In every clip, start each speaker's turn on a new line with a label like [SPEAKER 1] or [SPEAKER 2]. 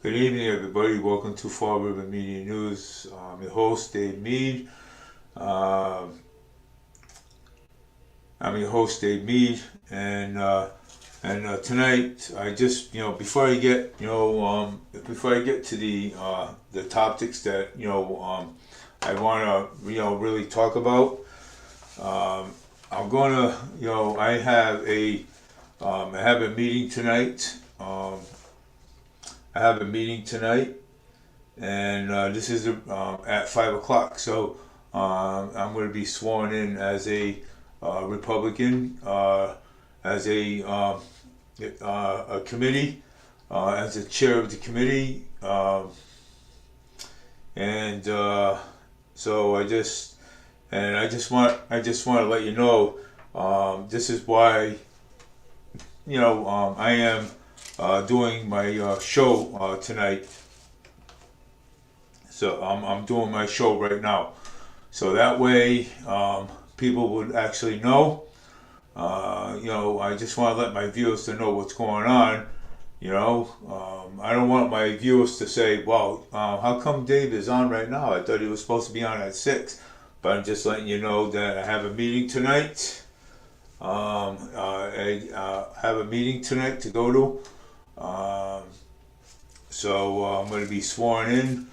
[SPEAKER 1] Good evening, everybody. Welcome to Fall River Media News. I'm your host, Dave Mead. Um I'm your host, Dave Mead, and tonight I just before I get before I get to the topics that I want to really talk about. Um, I'm gonna I have a meeting tonight. I have a meeting tonight and this is at 5 o'clock. So I'm going to be sworn in as a Republican, as a committee, as the chair of the committee, and so I just want to let you know this is why I am doing my show tonight. So I'm doing my show right now. So that way, people would actually know. I just want to let my viewers to know what's going on. I don't want my viewers to say, "Well, how come Dave is on right now? I thought he was supposed to be on at 6." But I'm just letting you know that I have a meeting tonight. I have a meeting tonight to go to. So I'm going to be sworn in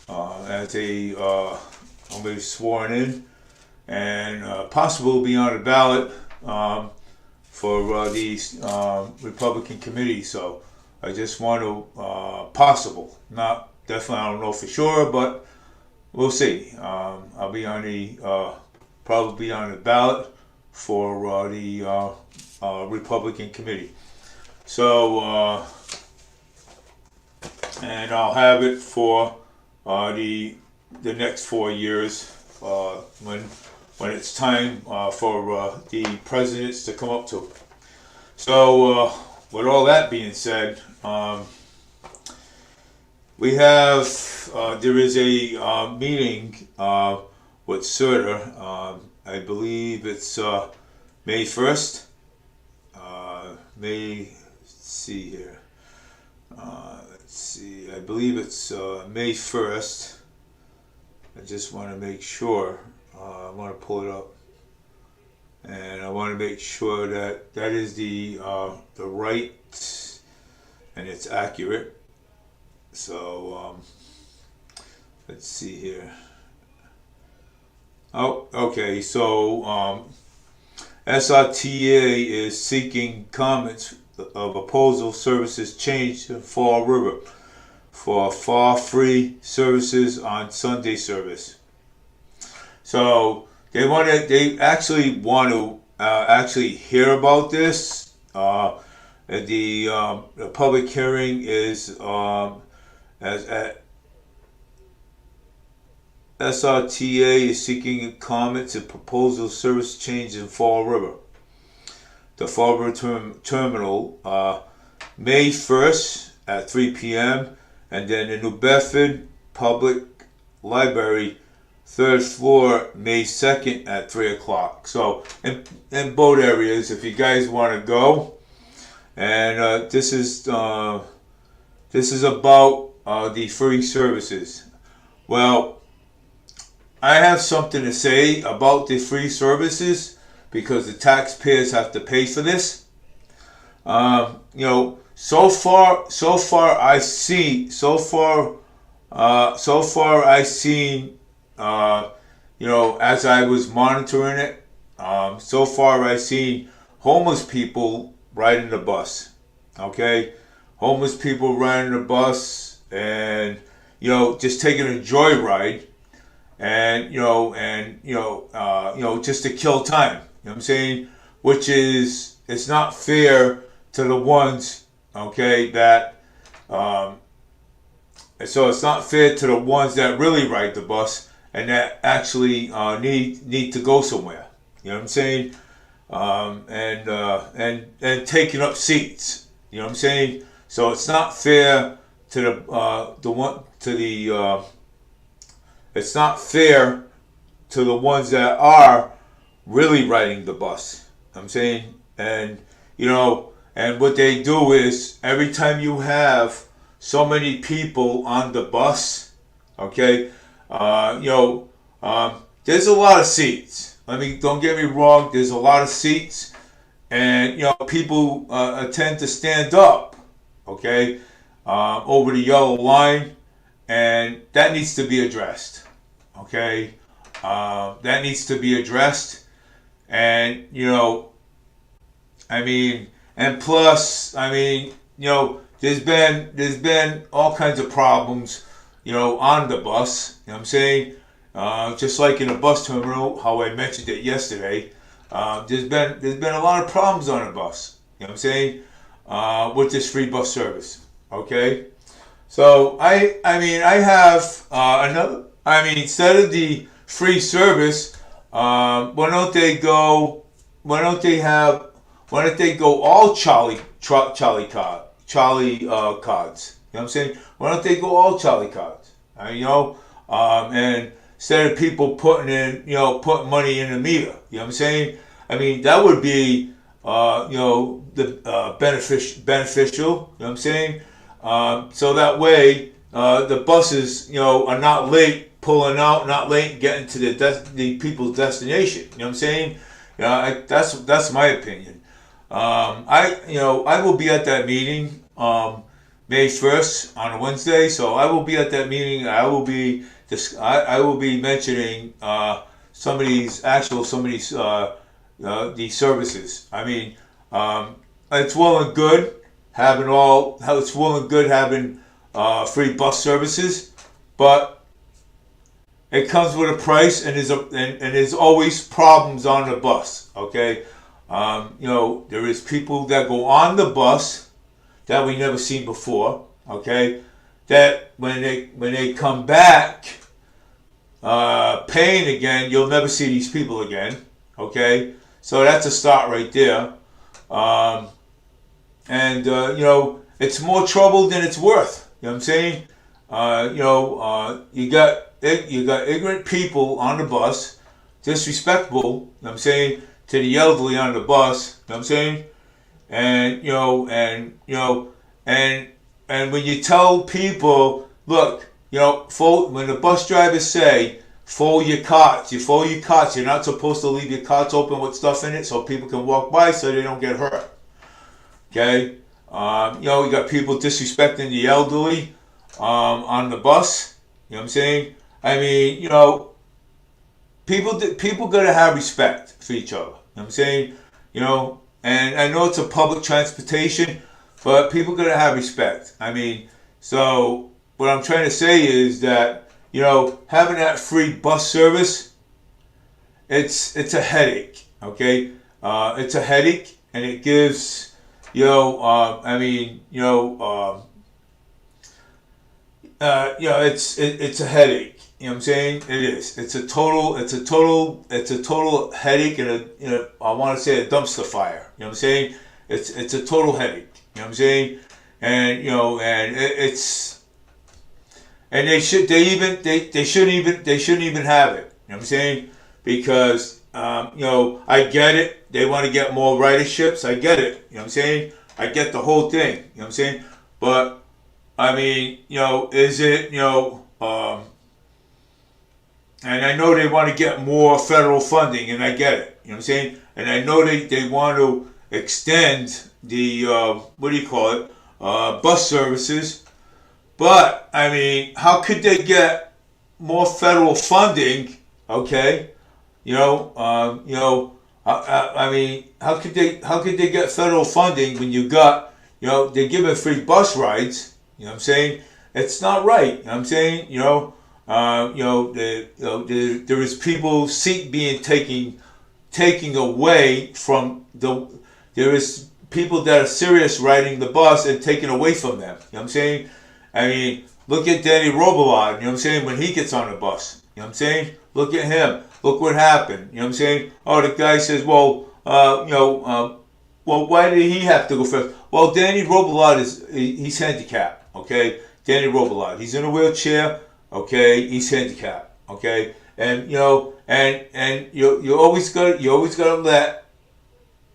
[SPEAKER 1] as a I'm going to be sworn in and possible be on the ballot for the Republican committee. So I just want to possible, not definitely. I don't know for sure, but we'll see. I'll be on the probably on the ballot for the Republican committee. So and I'll have it for the next 4 years when it's time for the presidents to come up to. So with all that being said, we have there is a meeting with CERTA. I believe it's May 1st. Let's see here. Let's see. I believe it's May 1st. I just want to make sure. I want to pull it up, and I want to make sure that that is the right and it's accurate. So let's see here. Oh, okay. So SRTA is seeking comments of proposal services change to Fall River for far free services on Sunday service. So they actually want to actually hear about this. The public hearing is as at SRTA is seeking comments and proposal service change in Fall River. The Fall River Terminal, May 1st at 3 p.m. and then the New Bedford Public Library, third floor, May 2nd at 3 o'clock. So in both areas, if you guys want to go, and this is about the free services. Well, I have something to say about the free services because the taxpayers have to pay for this. So far I see, I seen, as I was monitoring it, so far I seen homeless people riding the bus. Okay, homeless people riding the bus, and just taking a joyride, and just to kill time. You know what I'm saying? Which is, it's not fair to the ones, okay, that so it's not fair to the ones that really ride the bus and that actually need to go somewhere. You know what I'm saying? And taking up seats. You know what I'm saying? So it's not fair to the one to the it's not fair to the ones that are really riding the bus. You know what I'm saying, and and what they do is every time you have so many people on the bus. Okay, you know, there's a lot of seats. Don't get me wrong. There's a lot of seats, and you know, people tend to stand up. Okay, over the yellow line, and that needs to be addressed. Okay, that needs to be addressed, and you know, and plus, you know, there's been all kinds of problems, you know, on the bus. You know what I'm saying? Just like in a bus terminal, how I mentioned it yesterday. There's been a lot of problems on the bus. You know what I'm saying? With this free bus service. Okay. So I have another. Instead of the free service, why don't they go? Why don't they have? Why don't they go all Charlie cards? You know what I'm saying? Why don't they go all Charlie cards? You know, and instead of people putting money in the meter. You know what I'm saying? That would be you know, the beneficial. You know what I'm saying? So that way, the buses, you know, are not late pulling out, not late getting to the people's destination. You know what I'm saying? You know, that's my opinion. I will be at that meeting May 1st on a Wednesday. So I will be at that meeting. I will be mentioning some of these these services. It's well and good having free bus services, but it comes with a price, and there's always problems on the bus. Okay, you know, there is people that go on the bus that we never seen before. Okay, that when they come back paying again, you'll never see these people again. Okay, so that's a start right there. You know, it's more trouble than it's worth. You know what I'm saying? You got ignorant people on the bus, disrespectful. You know what I'm saying, to the elderly on the bus. You know what I'm saying? And when you tell people, look, you know, when the bus drivers say, fold your carts, you're not supposed to leave your carts open with stuff in it so people can walk by so they don't get hurt. Okay? You know, we got people disrespecting the elderly on the bus. You know what I'm saying? You know, people gotta have respect for each other. You know what I'm saying? You know, and I know it's a public transportation, but people gotta have respect. So what I'm trying to say is that, you know, having that free bus service, it's a headache. Okay, it's a headache, and it gives, you know, it's a headache. You know what I'm saying? It is. It's a total headache, and I want to say a dumpster fire. You know what I'm saying? It's a total headache. You know what I'm saying? And you know, and they shouldn't even have it. You know what I'm saying? Because you know, I get it. They want to get more riderships. I get it. You know what I'm saying? I get the whole thing. You know what I'm saying? But you know, is it, you know, and I know they want to get more federal funding, and I get it. You know what I'm saying? And I know they want to extend the bus services. But how could they get more federal funding? Okay, you know, how could they get federal funding when you got, you know, they're giving free bus rides? You know what I'm saying? It's not right. You know what I'm saying? There is people seat being taken away from there is people that are serious riding the bus and taken away from them. You know what I'm saying? Look at Danny Robillard. You know what I'm saying? When he gets on the bus. You know what I'm saying? Look at him. Look what happened. You know what I'm saying? Oh, the guy says, well, why did he have to go first? Well, Danny Robillard he's handicapped. Okay, Danny Robillard. He's in a wheelchair. Okay, he's handicapped. Okay, and you know, and you always gotta let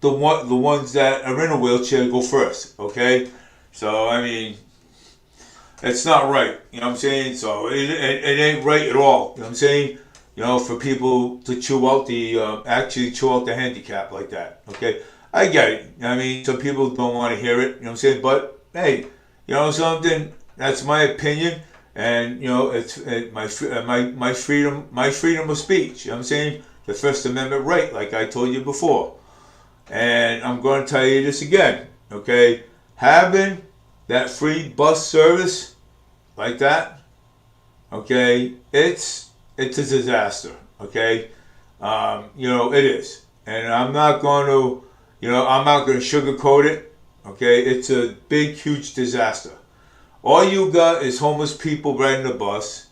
[SPEAKER 1] the ones that are in a wheelchair go first. Okay, so it's not right. You know what I'm saying? So it ain't right at all. You know what I'm saying? For people to chew out actually chew out the handicap like that. Okay, I get it. I mean, some people don't want to hear it. You know what I'm saying? But hey, something. That's my opinion, and it's my freedom of speech. You know what I'm saying? The First Amendment right, like I told you before, and I'm going to tell you this again. Okay, having that free bus service like that, okay, it's a disaster. Okay, it is, and I'm not going to, sugarcoat it. Okay, it's a big, huge disaster. All you got is homeless people riding the bus,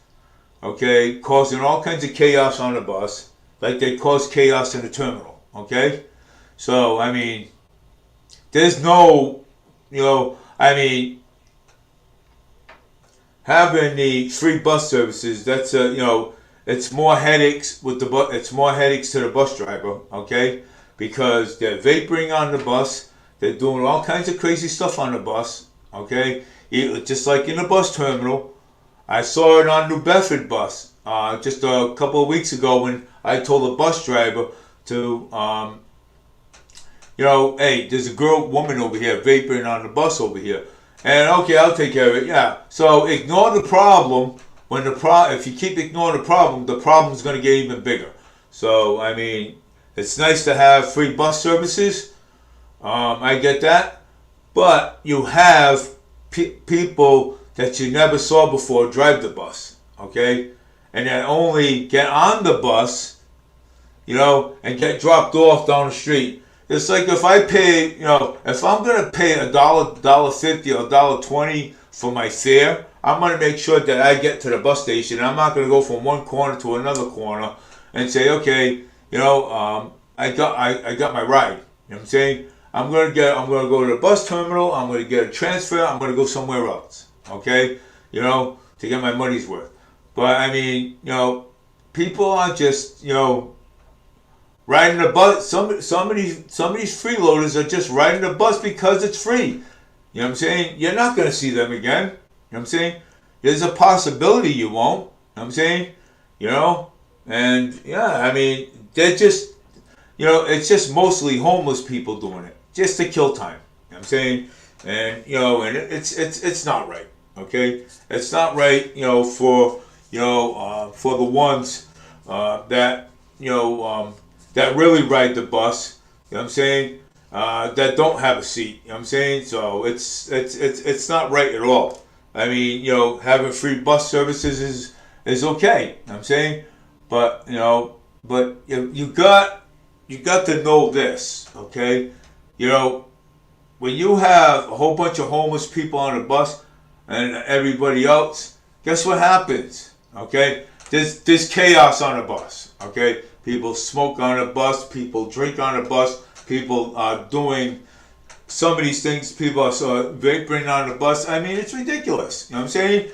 [SPEAKER 1] okay, causing all kinds of chaos on the bus, like they cause chaos in the terminal. Okay, so I mean, there's no, I mean, having the free bus services, that's it's more headaches with the bus. It's more headaches to the bus driver, okay? Because they're vaporing on the bus, they're doing all kinds of crazy stuff on the bus, okay? Just like in the bus terminal, I saw it on New Bedford bus just a couple of weeks ago when I told the bus driver to, hey, there's a woman over here vaporing on the bus over here. And okay, I'll take care of it. Yeah. So ignore the problem. If you keep ignoring the problem's going to get even bigger. So I mean, it's nice to have free bus services. I get that, but you have people that you never saw before drive the bus, okay, and then only get on the bus, and get dropped off down the street. It's like if I pay, if I'm gonna pay $1.50 or $1.20 for my fare, I'm gonna make sure that I get to the bus station. I'm not gonna go from one corner to another corner and say, okay, I got my ride. You know what I'm saying? I'm gonna go to the bus terminal. I'm gonna get a transfer. I'm gonna go somewhere else. Okay, to get my money's worth. But I mean, people are just, riding the bus. Some of these freeloaders are just riding the bus because it's free. You know what I'm saying? You're not going to see them again. You know what I'm saying? There's a possibility you won't. You know what I'm saying? And yeah, I mean, they're just, it's just mostly homeless people doing it just to kill time. You know what I'm saying? And and it's not right. Okay, it's not right. For the ones that that really ride the bus, you know what I'm saying, that don't have a seat, you know what I'm saying? So it's not right at all. I mean, having free bus services is okay, you know what I'm saying? But you got to know this, okay? When you have a whole bunch of homeless people on the bus and everybody else, guess what happens? Okay? There's chaos on the bus, okay? People smoke on the bus, people drink on the bus, people are doing some of these things, people are vaporing on the bus. I mean, it's ridiculous. You know what I'm saying?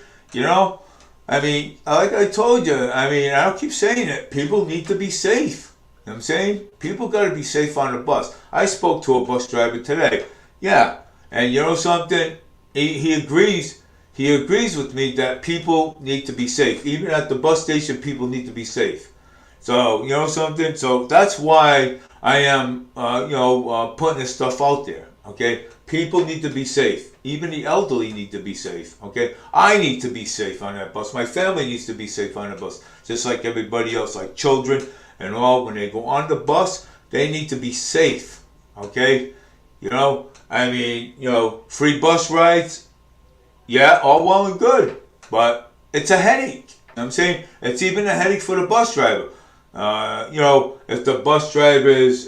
[SPEAKER 1] I mean, like I told you, I mean, I'll keep saying it, people need to be safe. You know what I'm saying? People got to be safe on the bus. I spoke to a bus driver today. Yeah, and you know something? He agrees. He agrees with me that people need to be safe. Even at the bus station, people need to be safe. So, you know something? So that's why I am, putting this stuff out there, okay? People need to be safe. Even the elderly need to be safe, okay? I need to be safe on that bus. My family needs to be safe on the bus, just like everybody else, like children and all. When they go on the bus, they need to be safe, okay? I mean, free bus rides, yeah, all well and good, but it's a headache. You know what I'm saying? It's even a headache for the bus driver. If the bus driver is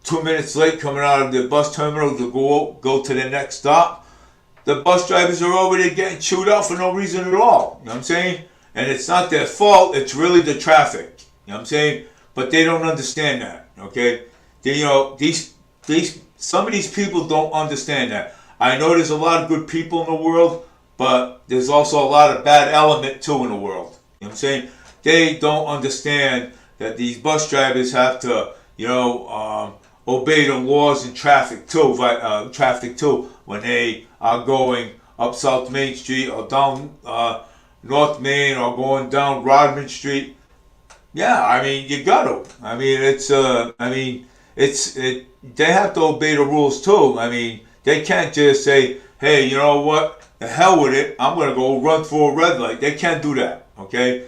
[SPEAKER 1] 2 minutes late coming out of the bus terminal to go to the next stop, the bus drivers are already getting chewed out for no reason at all. You know what I'm saying? And it's not their fault. It's really the traffic. You know what I'm saying? But they don't understand that. Okay? Some of these people don't understand that. I know there's a lot of good people in the world, but there's also a lot of bad element too in the world. You know what I'm saying? They don't understand that these bus drivers have to, obey the laws in traffic too. Traffic too, when they are going up South Main Street or down North Main or going down Rodman Street. Yeah, I mean you got to. I mean they have to obey the rules too. I mean they can't just say, hey, you know what? The hell with it. I'm gonna go run through a red light. They can't do that. Okay.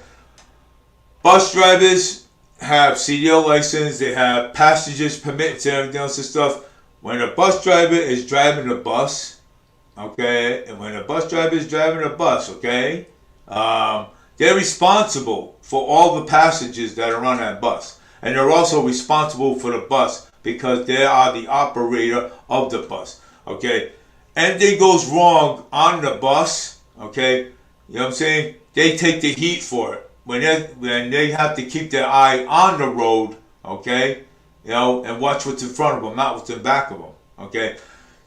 [SPEAKER 1] Bus drivers have CDL license. They have passengers permits and everything else and stuff. When a bus driver is driving a bus, okay, and when a bus driver is driving a bus, okay, they're responsible for all the passengers that are on that bus. And they're also responsible for the bus because they are the operator of the bus, okay. Anything goes wrong on the bus, okay, you know what I'm saying? They take the heat for it. When they have to keep their eye on the road, okay, you know, and watch what's in front of them, not what's in back of them, okay.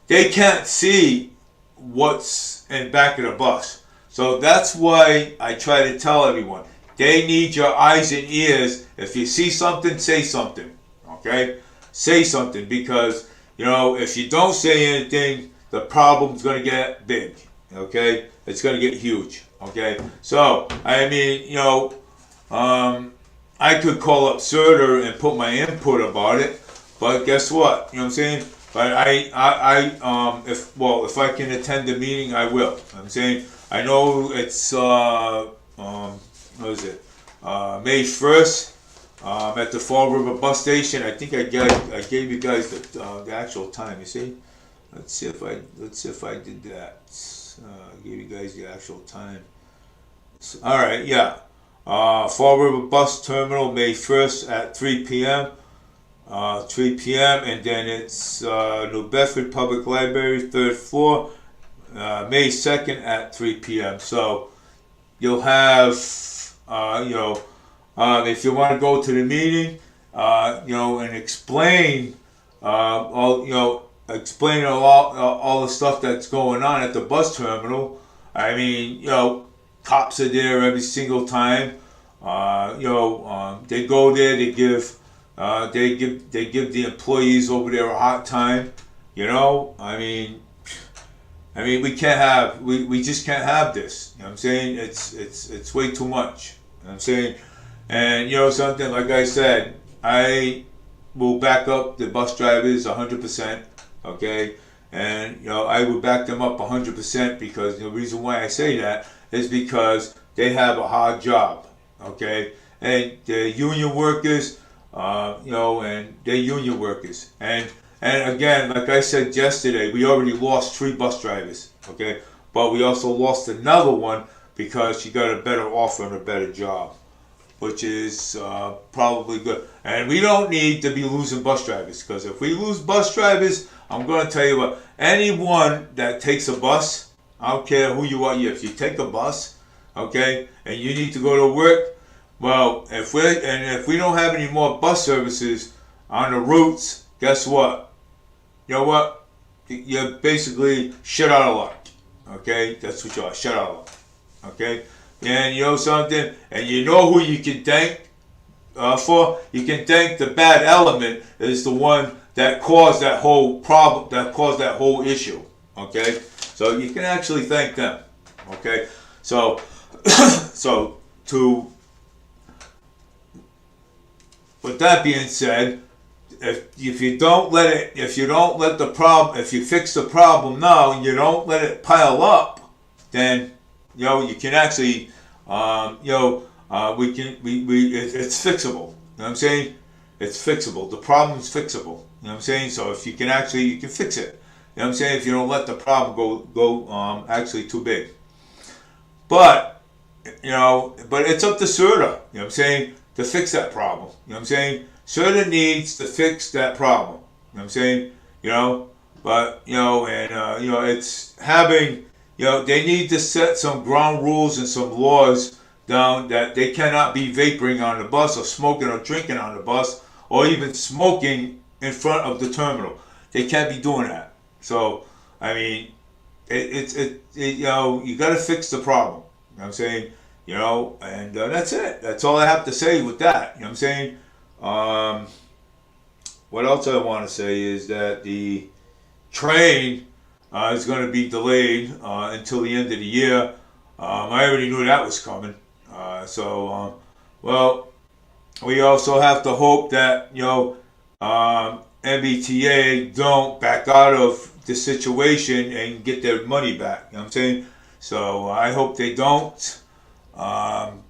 [SPEAKER 1] They can't see what's in back of the bus. So that's why I try to tell everyone, they need your eyes and ears. If you see something, say something, okay? Say something, because, you know, if you don't say anything, the problem's going to get big, okay? It's going to get huge, okay? So, I mean, you know, I could call up Serta and put my input about it, but guess what? You know what I'm saying? But if I can attend the meeting, I will. I'm saying, I know it's, what is it? May 1st, at the Fall River bus station. I think I gave you guys the actual time. You see? Let's see if I did that. I gave you guys the actual time. So, all right, yeah. Fall River bus terminal, May 1st at 3 p.m. 3 p.m. and then it's New Bedford Public Library, 3rd floor, May 2nd at 3 p.m. So you'll have, if you want to go to the meeting, and explain, explain all the stuff that's going on at the bus terminal. I mean, cops are there every single time. They go there, they give the employees over there a hard time. We can't have, we just can't have this. You know what I'm saying? It's way too much. You know what I'm saying? And something, like I said, I will back up the bus drivers 100%. Okay, and I would back them up 100%, because the reason why I say that is because they have a hard job. Okay, and they're union workers, and they're union workers. And again, like I said yesterday, we already lost 3 bus drivers. Okay, but we also lost another one because she got a better offer and a better job, which is probably good. And we don't need to be losing bus drivers, because if we lose bus drivers, I'm going to tell you what, anyone that takes a bus, I don't care who you are, if you take a bus, okay, and you need to go to work, well, if we don't have any more bus services on the routes, guess what? You know what? You're basically shut out of luck. Okay? That's what you are, shut out of luck. Okay? And you know something? And you know who you can thank for? You can thank the bad element is the one that caused that whole problem, that caused that whole issue. Okay? So you can actually thank them. Okay? So, with that being said, if you fix the problem now and you don't let it pile up, then you can actually it's fixable. You know what I'm saying? It's fixable. The problem's fixable. You know what I'm saying? So if you can fix it. You know what I'm saying? If you don't let the problem go actually too big. But it's up to Serta, you know what I'm saying, to fix that problem. You know what I'm saying? Serta needs to fix that problem. You know what I'm saying? But it's having, they need to set some ground rules and some laws down that they cannot be vaporing on the bus or smoking or drinking on the bus or even smoking in front of the terminal. They can't be doing that. So, I mean, you got to fix the problem. You know what I'm saying? And that's it. That's all I have to say with that. You know what I'm saying? what else I want to say is that the train is going to be delayed until the end of the year. I already knew that was coming. Well, we also have to hope that MBTA don't back out of the situation and get their money back. You know what I'm saying? So I hope they don't,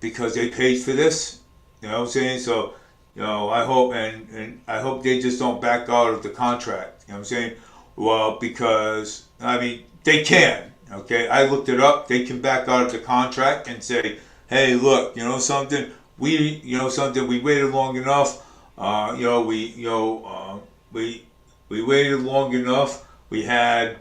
[SPEAKER 1] because they paid for this. You know what I'm saying? So I hope and I hope they just don't back out of the contract. You know what I'm saying? Well, because I mean they can. Okay, I looked it up. They can back out of the contract and say, "Hey, look, something. We waited long enough. We waited long enough. We had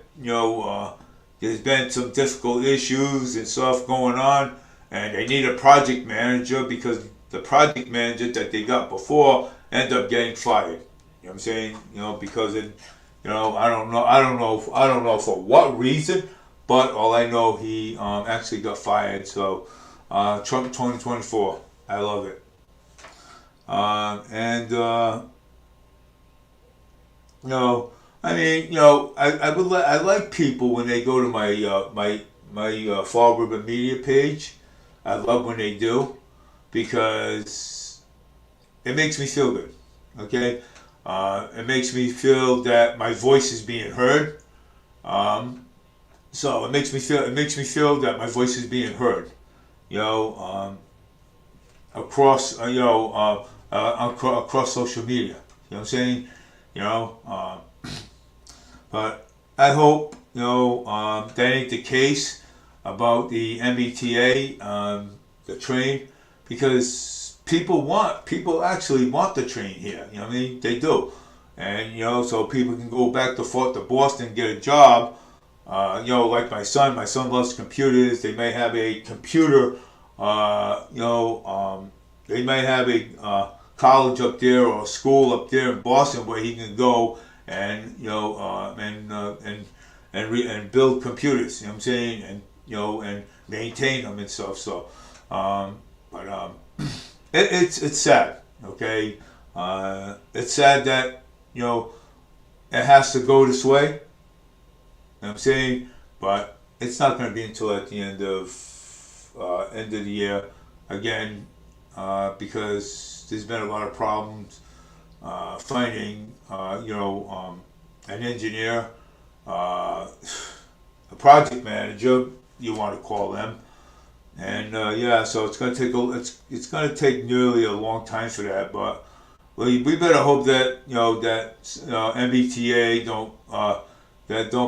[SPEAKER 1] there's been some difficult issues and stuff going on, and they need a project manager because the project manager that they got before ended up getting fired. You know what I'm saying? Because I don't know for what reason, but all I know he actually got fired. So Trump 2024, I love it. And I mean, I like people when they go to my Fall River Media page. I love when they do because it makes me feel good. Okay, it makes me feel that my voice is being heard. Um, so it makes me feel that my voice is being heard. You know, across across social media. You know what I'm saying? You know, but I hope that ain't the case about the MBTA, the train, because people actually want the train here. You know what I mean? They do, and so people can go back to Fort to Boston and get a job. Like my son. My son loves computers. They may have a computer. They may have a college up there or a school up there in Boston where he can go and and build computers. You know what I'm saying? And and maintain them and stuff. So, but it's sad. Okay, it's sad that it has to go this way. You know what I'm saying? But it's not going to be until at the end of the year again, because there's been a lot of problems finding an engineer, a project manager, you want to call them, and so it's going to take it's going to take nearly a long time for that, but we better hope that MBTA don't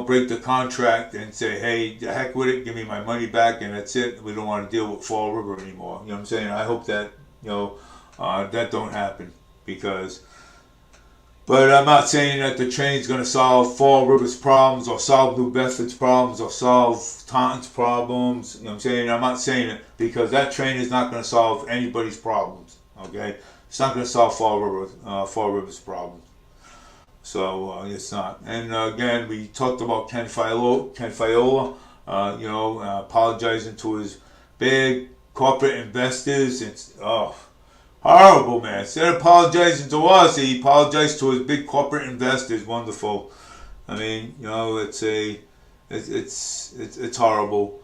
[SPEAKER 1] break the contract and say, hey, the heck with it, give me my money back and that's it. We don't want to deal with Fall River anymore. You know what I'm saying? I hope that that don't happen because. But I'm not saying that the train's going to solve Fall River's problems or solve New Bedford's problems or solve Taunton's problems. You know what I'm saying? I'm not saying it because that train is not going to solve anybody's problems. Okay, it's not going to solve Fall River's problems. So it's not. And again, we talked about Ken Fiola, apologizing to his big corporate investors. It's horrible, man. Instead of apologizing to us, he apologized to his big corporate investors. Wonderful. I mean, it's horrible.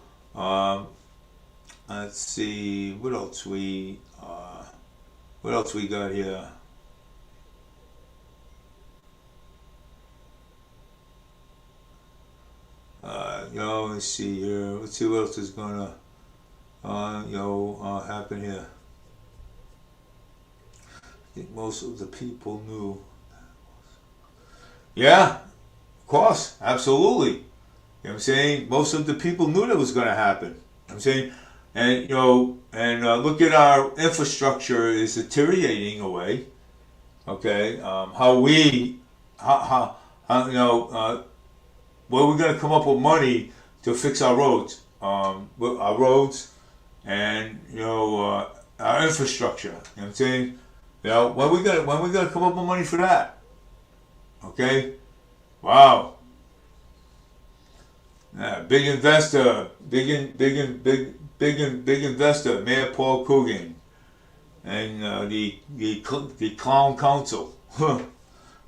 [SPEAKER 1] Let's see what else we got here. Let's see here. Let's see what else is gonna, happen here. I think most of the people knew. Yeah, of course, absolutely. You know what I'm saying? Most of the people knew that was gonna happen. You know what I'm saying, and look at our infrastructure is deteriorating away. Okay, how where we're gonna come up with money to fix our roads, and our infrastructure. You know what I'm saying? When we gonna come up with money for that? Okay, wow, yeah, big investor, big investor, Mayor Paul Coogan, and the clown council.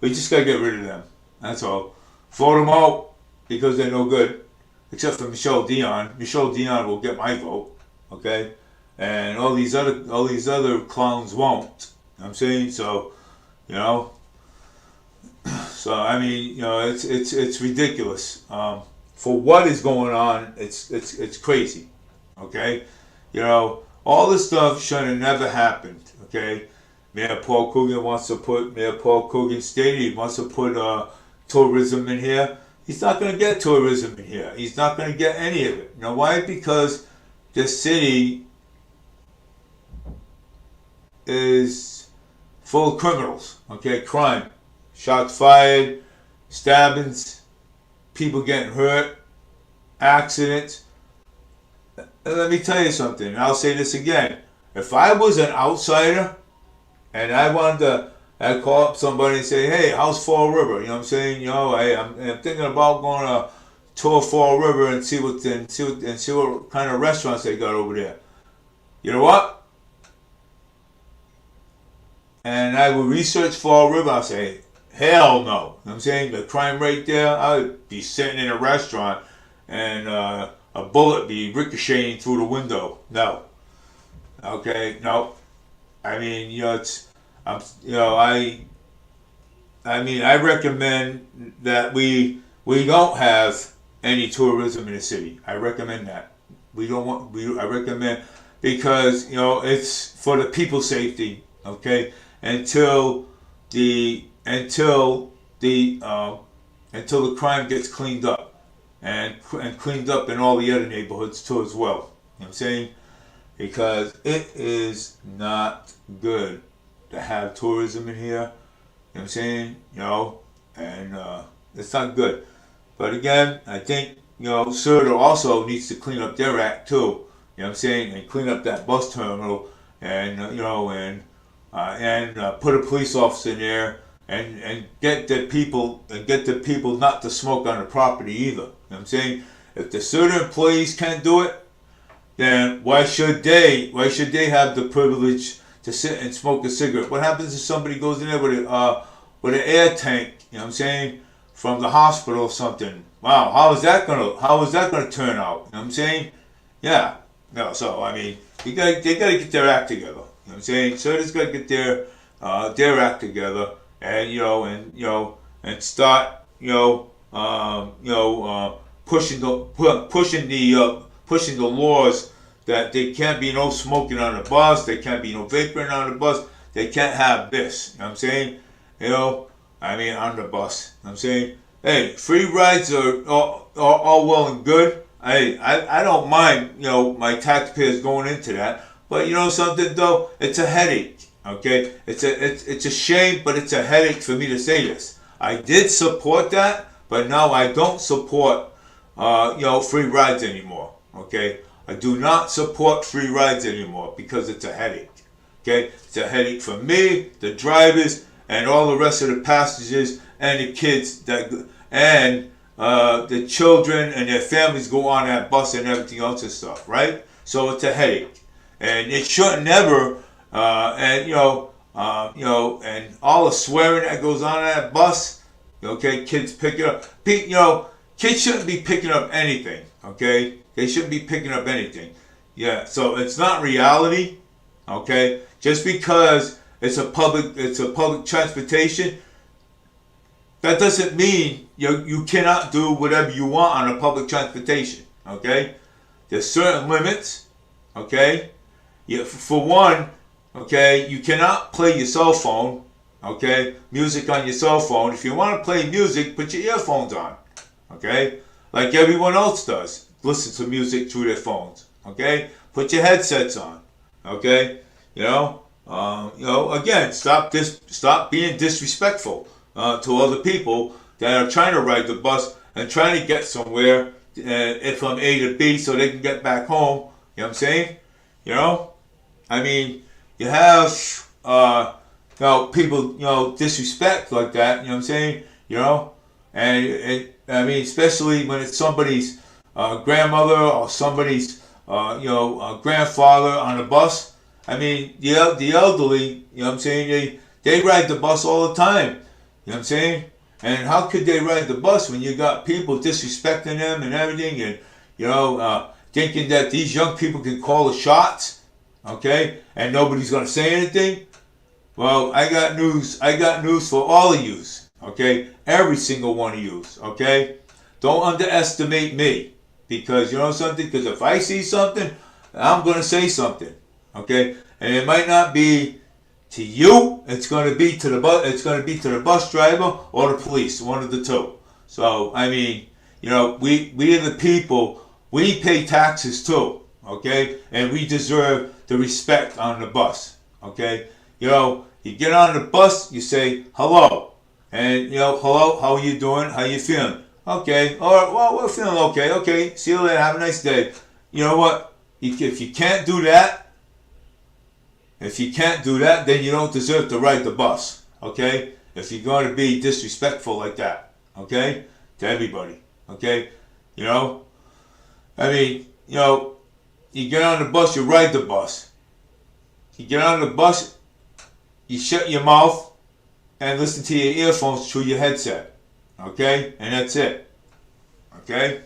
[SPEAKER 1] We just gotta get rid of them. That's all. Vote them out because they're no good. Except for Michelle Dion. Michelle Dion will get my vote. Okay? And all these other clowns won't. You know what I'm saying? So, you know. So I mean, you know, it's ridiculous. For what is going on, it's crazy. Okay? You know, all this stuff should have never happened. Okay? Mayor Paul Coogan stated he wants to put tourism in here. He's not going to get tourism in here. He's not going to get any of it. You know why? Because this city is full of criminals. Okay, crime, shots fired, stabbings, people getting hurt, accidents. And let me tell you something. And I'll say this again. If I was an outsider and I wanted to, I'd call up somebody and say, "Hey, how's Fall River?" You know what I'm saying? You know, I'm thinking about going to tour Fall River and see what kind of restaurants they got over there. You know what? And I would research Fall River. I'll say, hell no. You know what I'm saying? The crime rate there, I would be sitting in a restaurant and a bullet be ricocheting through the window. No. Okay, no. I mean, you know, I recommend that we don't have any tourism in the city. I recommend that. I recommend because, you know, it's for the people's safety, okay? Until the crime gets cleaned up and cleaned up in all the other neighborhoods too as well. You know what I'm saying? Because it is not good to have tourism in here. You know what I'm saying? You know, and it's not good. But again, I think, you know, Serta also needs to clean up their act too. You know what I'm saying? And clean up that bus terminal and, you know, and put a police officer in there and get the people not to smoke on the property either. You know what I'm saying? If the Serta employees can't do it, then why should they have the privilege to sit and smoke a cigarette? What happens if somebody goes in there with an air tank, you know what I'm saying, from the hospital or something? Wow, how is that gonna turn out? You know what I'm saying? Yeah. No, so I mean they gotta get their act together. You know what I'm saying? So they gotta get their act together and start pushing the laws that there can't be no smoking on the bus, there can't be no vaporing on the bus, they can't have this. You know what I'm saying? You know, I mean on the bus. You know what I'm saying? Hey, free rides are all well and good. I don't mind, you know, my taxpayers going into that. But you know something though? It's a headache. Okay? It's a shame, but it's a headache for me to say this. I did support that, but now I don't support free rides anymore. Okay? I do not support free rides anymore because it's a headache. Okay? It's a headache for me, the drivers, and all the rest of the passengers and the kids and the children and their families go on that bus and everything else and stuff, right? So it's a headache, and it shouldn't never. And all the swearing that goes on that bus. Okay, kids pick it up. Kids shouldn't be picking up anything. Okay, they shouldn't be picking up anything. Yeah, so it's not reality. Okay, just because it's a public transportation, that doesn't mean you cannot do whatever you want on a public transportation. Okay, there's certain limits. Okay, for one, okay, you cannot play your cell phone. Okay, music on your cell phone. If you want to play music, put your earphones on. Okay, like everyone else does, listen to music through their phones. Okay, put your headsets on. Okay, again, stop being disrespectful to other people that are trying to ride the bus and trying to get somewhere from A to B so they can get back home. You know what I'm saying? I mean, you have people disrespect like that. You know what I'm saying? And especially when it's somebody's grandmother or somebody's grandfather on a bus. I mean, the elderly. You know what I'm saying? They ride the bus all the time. You know what I'm saying? And how could they ride the bus when you got people disrespecting them and everything, and thinking that these young people can call the shots, okay, and nobody's gonna say anything? Well, I got news. I got news for all of yous, okay? Every single one of yous, okay? Don't underestimate me, because you know something. Because if I see something, I'm gonna say something, okay? And it might not be to you. It's gonna be to the bus. It's gonna be to the bus driver or the police, one of the two. So I mean, we are the people. We pay taxes too, okay? And we deserve the respect on the bus, okay? You get on the bus, you say hello, and hello, how are you doing? How you feeling? Okay, all right, well, we're feeling okay. Okay, see you later. Have a nice day. You know what? If you can't do that, then you don't deserve to ride the bus, okay? If you're going to be disrespectful like that, okay, to everybody, okay? I mean, you get on the bus, you ride the bus. You get on the bus, you shut your mouth and listen to your earphones through your headset, okay? And that's it, okay?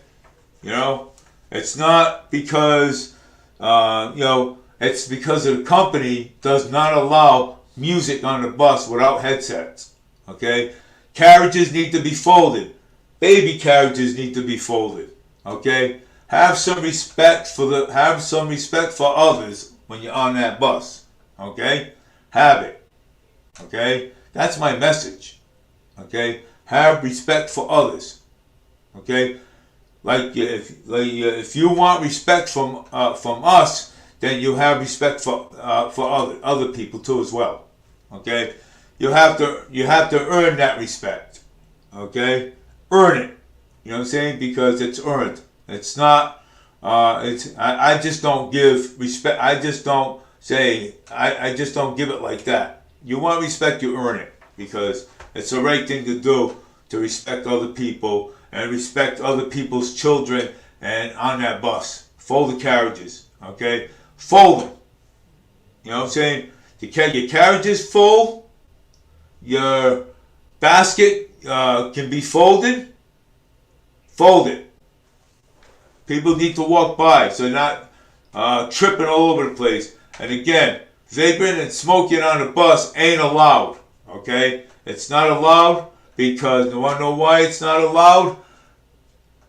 [SPEAKER 1] It's not because, it's because the company does not allow music on the bus without headsets, okay? Carriages need to be folded. Baby carriages need to be folded, okay? Have some respect for others when you're on that bus, okay? Have it, okay? That's my message, okay? Have respect for others, okay? If you want respect from us, then you have respect for other people too as well, okay? You have to earn that respect, okay? Earn it, you know what I'm saying? Because it's earned. It's not. I just don't give respect. I just don't say. I just don't give it like that. You want respect, you earn it, because it's the right thing to do, to respect other people and respect other people's children. And on that bus, fold the carriages, okay? Fold them. You know what I'm saying? Your carriage is full. Your basket can be folded. Fold it. People need to walk by, so they're not tripping all over the place. And again, vaping and smoking on the bus ain't allowed. Okay? It's not allowed because, you want to know why it's not allowed?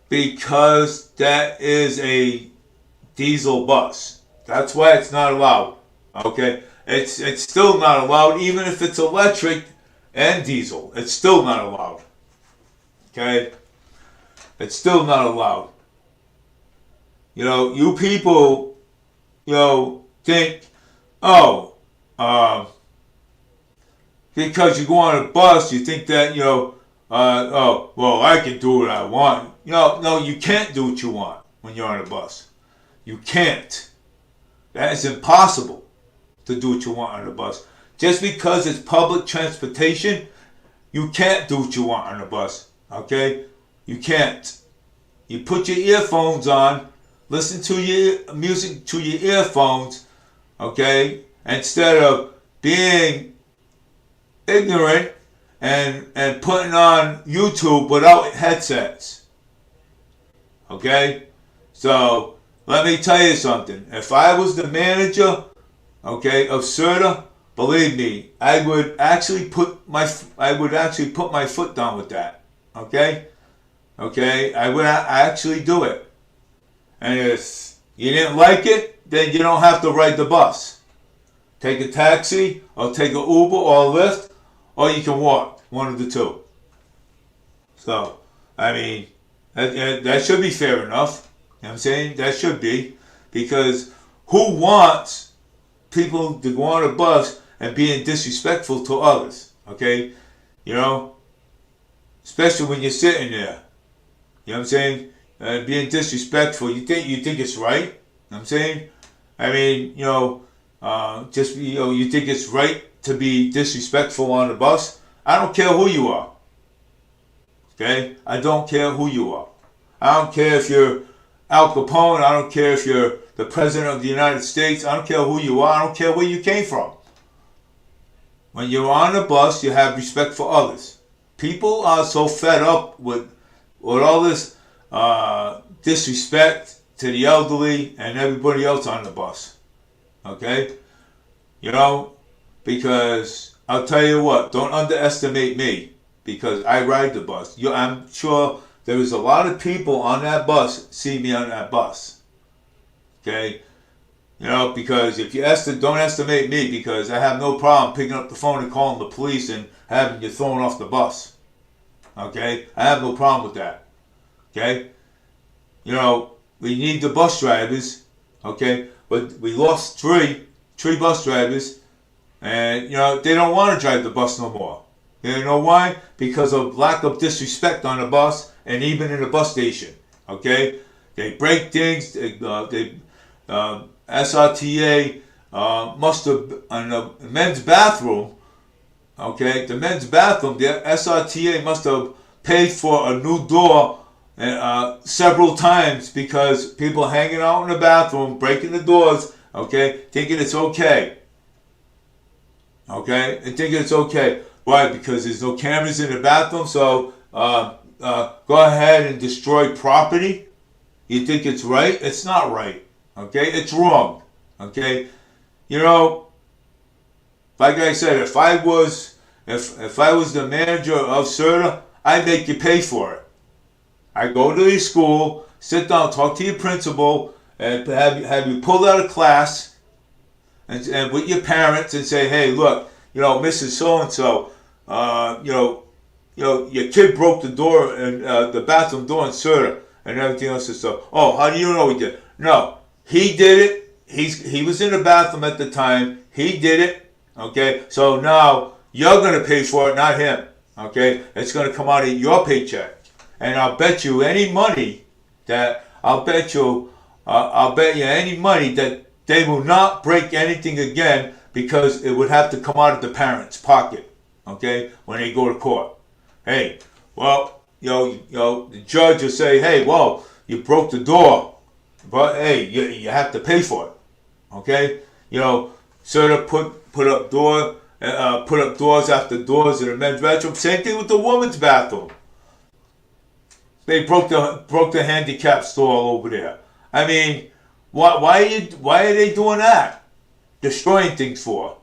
[SPEAKER 1] Because that is a diesel bus. That's why it's not allowed. Okay? It's still not allowed, even if it's electric and diesel. It's still not allowed. Okay? It's still not allowed. You people, think, because you go on a bus, you think that, well, I can do what I want. No, you can't do what you want when you're on a bus. You can't. That is impossible to do what you want on a bus. Just because it's public transportation, you can't do what you want on a bus. Okay? You can't. You put your earphones on, listen to your music to your earphones, okay? Instead of being ignorant and putting on YouTube without headsets. Okay? So let me tell you something. If I was the manager, okay, of CERTA, believe me, I would actually put my foot down with that. Okay? Okay? I would actually do it. And if you didn't like it, then you don't have to ride the bus. Take a taxi, or take an Uber or a Lyft, or you can walk. One of the two. So, I mean, that should be fair enough. You know what I'm saying? That should be. Because who wants people to go on a bus and being disrespectful to others? Okay? Especially when you're sitting there. You know what I'm saying? Being disrespectful. You think it's right? You know what I'm saying? I mean, you think it's right to be disrespectful on the bus? I don't care who you are. Okay? I don't care who you are. I don't care if you're Al Capone. I don't care if you're the President of the United States. I don't care who you are. I don't care where you came from. When you're on the bus, you have respect for others. people are so fed up with all this disrespect to the elderly and everybody else on the bus. Okay? You know, because I'll tell you what, don't underestimate me because I ride the bus. I'm sure there is a lot of people on that bus see me on that bus. Okay? You know, because if you don't estimate me because I have no problem picking up the phone and calling the police and having you thrown off the bus. Okay? I have no problem with that. Okay? You know, we need the bus drivers. Okay? But we lost three bus drivers. And, you know, they don't want to drive the bus no more. You know why? Because of lack of disrespect on the bus and even in the bus station. Okay? They break things. SRTA must have, in the men's bathroom, okay, the men's bathroom, the SRTA must have paid for a new door several times because people hanging out in the bathroom, breaking the doors, okay, thinking it's okay. Okay, and thinking it's okay. Why? Because there's no cameras in the bathroom, so go ahead and destroy property. You think it's right? It's not right. Okay, it's wrong. Okay, you know, like I said, if I was the manager of CERTA, I'd make you pay for it. I go to the school, sit down, talk to your principal, and have you pulled out of class, and with your parents and say, hey, look, you know, Mrs. So and so, you know, your kid broke the door and the bathroom door in CERTA and everything else and stuff. Oh, how do you know he did? No, he did it. He was in the bathroom at the time. He did it. Okay, so now you're gonna pay for it, not him. Okay, it's gonna come out of your paycheck, and I'll bet you any money that any money that they will not break anything again because it would have to come out of the parents' pocket. Okay, when they go to court. Hey, well, you know, the judge will say, hey, well, you broke the door, but hey, you have to pay for it. Okay, you know, sort of put up doors after doors in the men's bathroom. Same thing with the women's bathroom. They broke the handicap stall over there. I mean, why are they doing that? Destroying things for?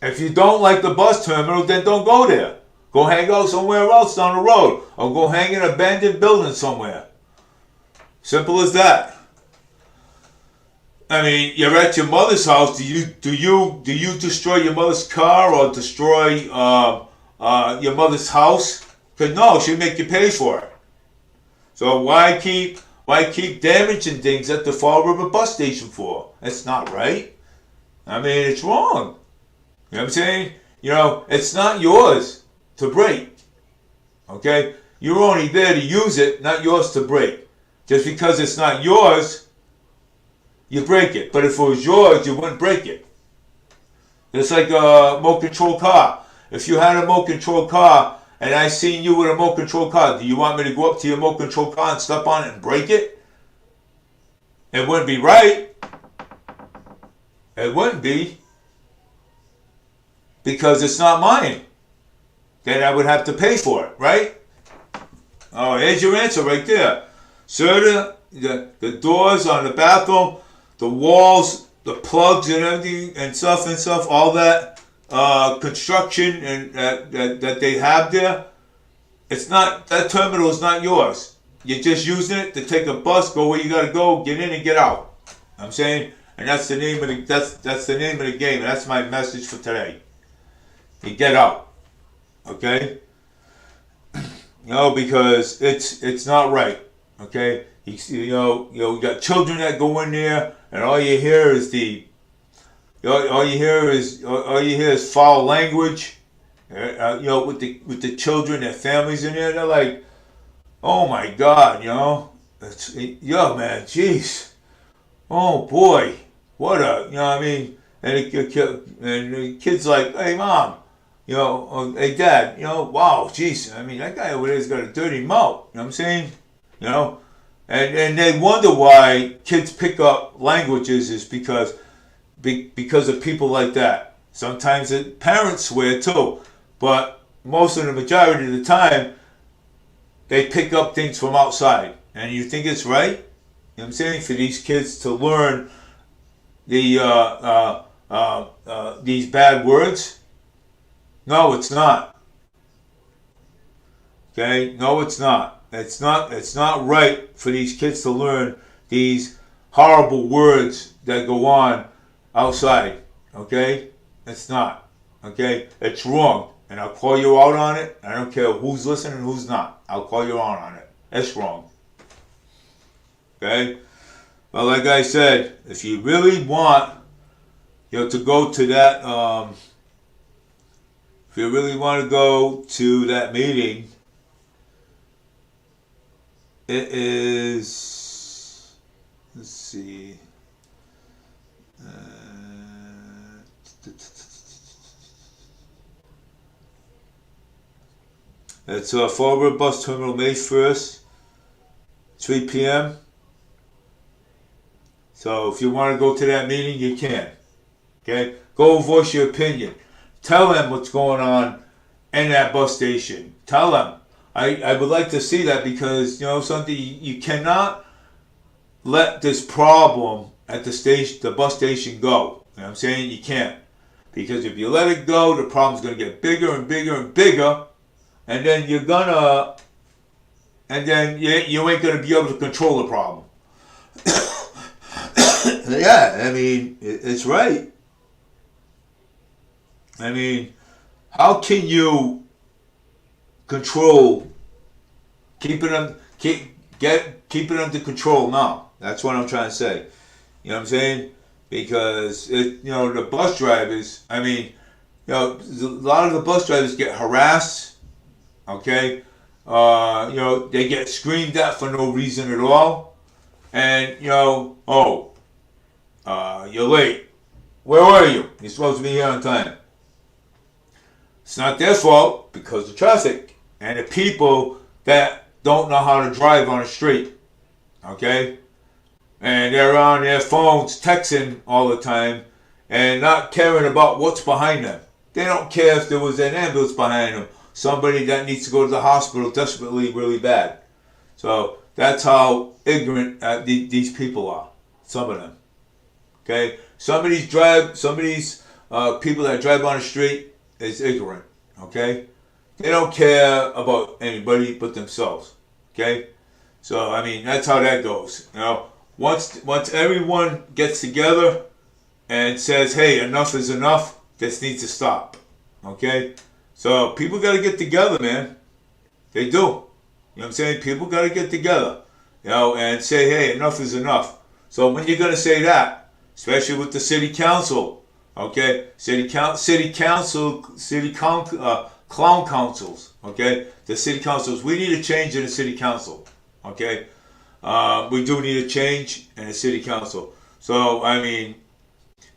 [SPEAKER 1] If you don't like the bus terminal, then don't go there. Go hang out somewhere else down the road, or go hang in an abandoned building somewhere. Simple as that. I mean, you're at your mother's house. Do you destroy your mother's car or destroy your mother's house? Because no, she'll make you pay for it. So why keep damaging things at the Fall River bus station for? It's not right. I mean, it's wrong. You know what I'm saying? You know, it's not yours to break. Okay? You're only there to use it, not yours to break. Just because it's not yours, you break it. But if it was yours, you wouldn't break it. It's like a remote control car. If you had a remote control car and I seen you with a remote control car, do you want me to go up to your remote control car and step on it and break it? It wouldn't be right. It wouldn't be. Because it's not mine. Then I would have to pay for it, right? Oh, here's your answer right there. Sir, the doors on the bathroom, the walls, the plugs and everything and stuff, all that construction and that they have there, it's not, that terminal is not yours. You're just using it to take a bus, go where you gotta go, get in and get out. I'm saying, and that's the name of the game, and that's my message for today. You get out. Okay? You know, because it's not right. Okay? You know, you got children that go in there, and all you hear is all you hear is foul language. You know, with the children, their families in there, they're like, oh my God, you know, yo man, jeez, oh boy, what a, you know what I mean, and the kid's like, hey mom, you know, or, hey dad, you know, wow, jeez, I mean, that guy over there's got a dirty mouth, you know what I'm saying, you know, and they wonder why kids pick up languages is because of people like that. Sometimes parents swear too, but most of the majority of the time, they pick up things from outside. And you think it's right? You know what I'm saying? For these kids to learn these bad words? No, it's not. Okay? No, it's not. It's not right for these kids to learn these horrible words that go on outside. Okay? It's not. Okay? It's wrong. And I'll call you out on it. I don't care who's listening and who's not. I'll call you out on it. It's wrong. Okay? But like I said, if you really want, to go to that, if you really want to go to that meeting, it is, let's see, it's Fall River Bus Terminal, May 1st, 3 p.m. So if you want to go to that meeting, you can. Okay? Go voice your opinion. Tell them what's going on in that bus station. Tell them. I would like to see that because, something you cannot let this problem at the bus station go. You know what I'm saying? You can't. Because if you let it go, the problem's going to get bigger and bigger and bigger. And then you ain't going to be able to control the problem. Yeah, I mean, it's right. I mean, how can you control, keep it under control now? That's what I'm trying to say. You know what I'm saying? Because the bus drivers, I mean, a lot of the bus drivers get harassed. Okay, they get screamed at for no reason at all, and you're late. Where were you? You're supposed to be here on time. It's not their fault because of traffic and the people that don't know how to drive on the street. Okay? And they're on their phones texting all the time and not caring about what's behind them. They don't care if there was an ambulance behind them. Somebody that needs to go to the hospital desperately, really bad. So that's how ignorant these people are. Some of them. Okay? Some of these people that drive on the street is ignorant. Okay? They don't care about anybody but themselves. Okay? So I mean that's how that goes. Once everyone gets together and says, hey, enough is enough, this needs to stop. Okay? So people gotta get together, man. They do. You know what I'm saying? People gotta get together. And say, hey, enough is enough. So when you're gonna say that, especially with the city council, okay, clown councils, okay, the city councils. We need a change in the city council, okay. We do need a change in the city council. So I mean,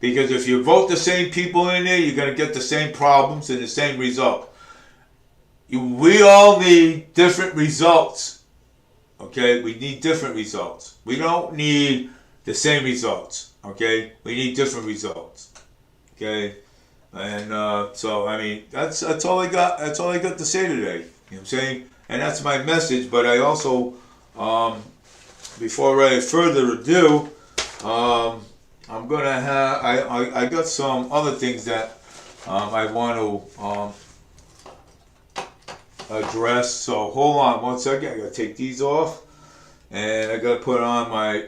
[SPEAKER 1] because if you vote the same people in there, you're gonna get the same problems and the same result. We all need different results, okay. We need different results. We don't need the same results. Okay, we need different results. Okay, and so I mean that's all I got. That's all I got to say today. You know what I'm saying? And that's my message. But I also, before I further ado, I'm gonna have I got some other things that I want to address. So hold on one second. I gotta take these off, and I gotta put on my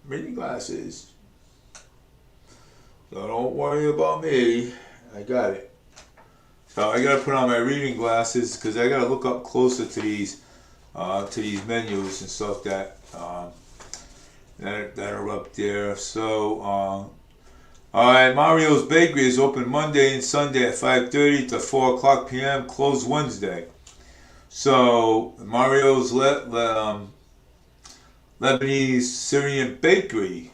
[SPEAKER 1] reading glasses. So don't worry about me. I got it. So I gotta put on my reading glasses because I gotta look up closer to these menus and stuff that are up there. So all right, Mario's Bakery is open Monday and Sunday at 5:30 to 4 o'clock p.m. Closed Wednesday. So Mario's Lebanese Syrian Bakery.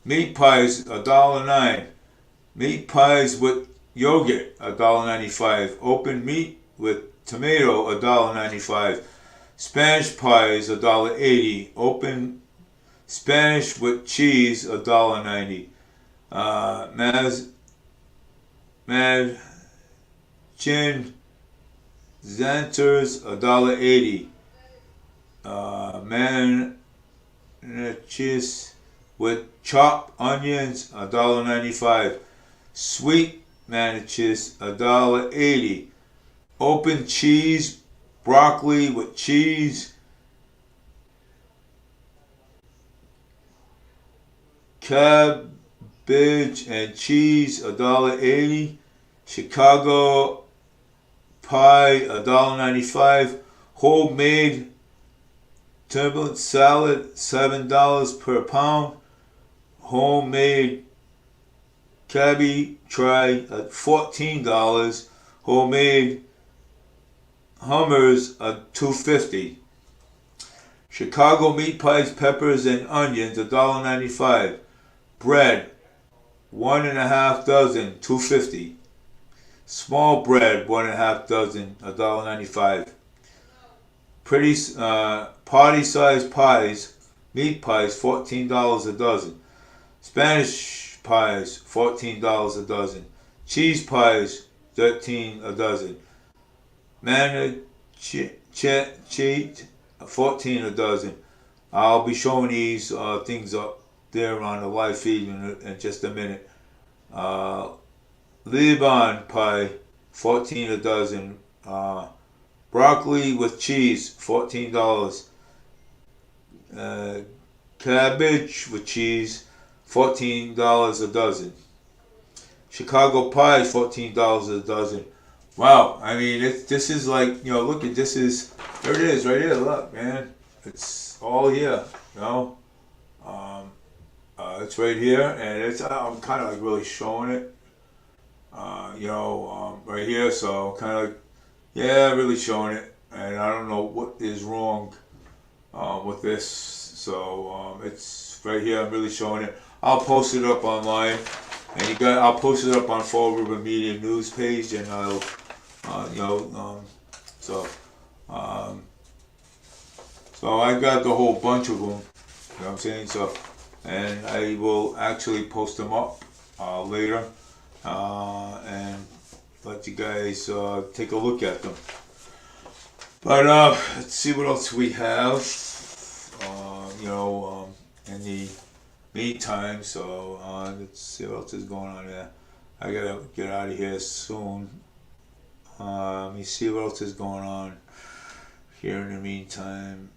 [SPEAKER 1] Meat pies $1.09. Meat pies with yogurt $1.95. Open meat with tomato $1.95. Spanish pies $1.80. Open Spanish with cheese $1.90. Mad Chin Zanters $1.80. Manachis with chopped onions $1.95. Sweet manachis $1.80. Open cheese, broccoli with cheese, cabbage and cheese $1.80. Chicago pie $1.95. Homemade turbot salad $7 per pound. Homemade cabbage try at $14. Homemade Hummers at $2.50. Chicago meat pies, peppers, and onions $1.95. Bread 1.5 dozen $2.50. Small bread 1.5 dozen $1.95. Pretty party size pies, meat pies $14 a dozen. Spanish pies $14 a dozen. Cheese pies $13 a dozen. Cheat 14 a dozen. I'll be showing these things up there on the live feed in just a minute. Lebanon pie 14 a dozen. Broccoli with cheese $14. Cabbage with cheese $14 a dozen. Chicago pie $14 a dozen. Wow, I mean, this is like, look at this is, there it is right here, look, man. It's all here, it's right here, and I'm kind of like really showing it, right here, so kind of, really showing it, and I don't know what is wrong with this, so it's right here, I'm really showing it. I'll post it up online, and I'll post it up on Fall River Media News page, and I'll so I got the whole bunch of them, you know what I'm saying? So, and I will actually post them up later and let you guys take a look at them. But let's see what else we have, in the meantime. So let's see what else is going on there. I gotta get out of here soon. Let me see what else is going on here in the meantime.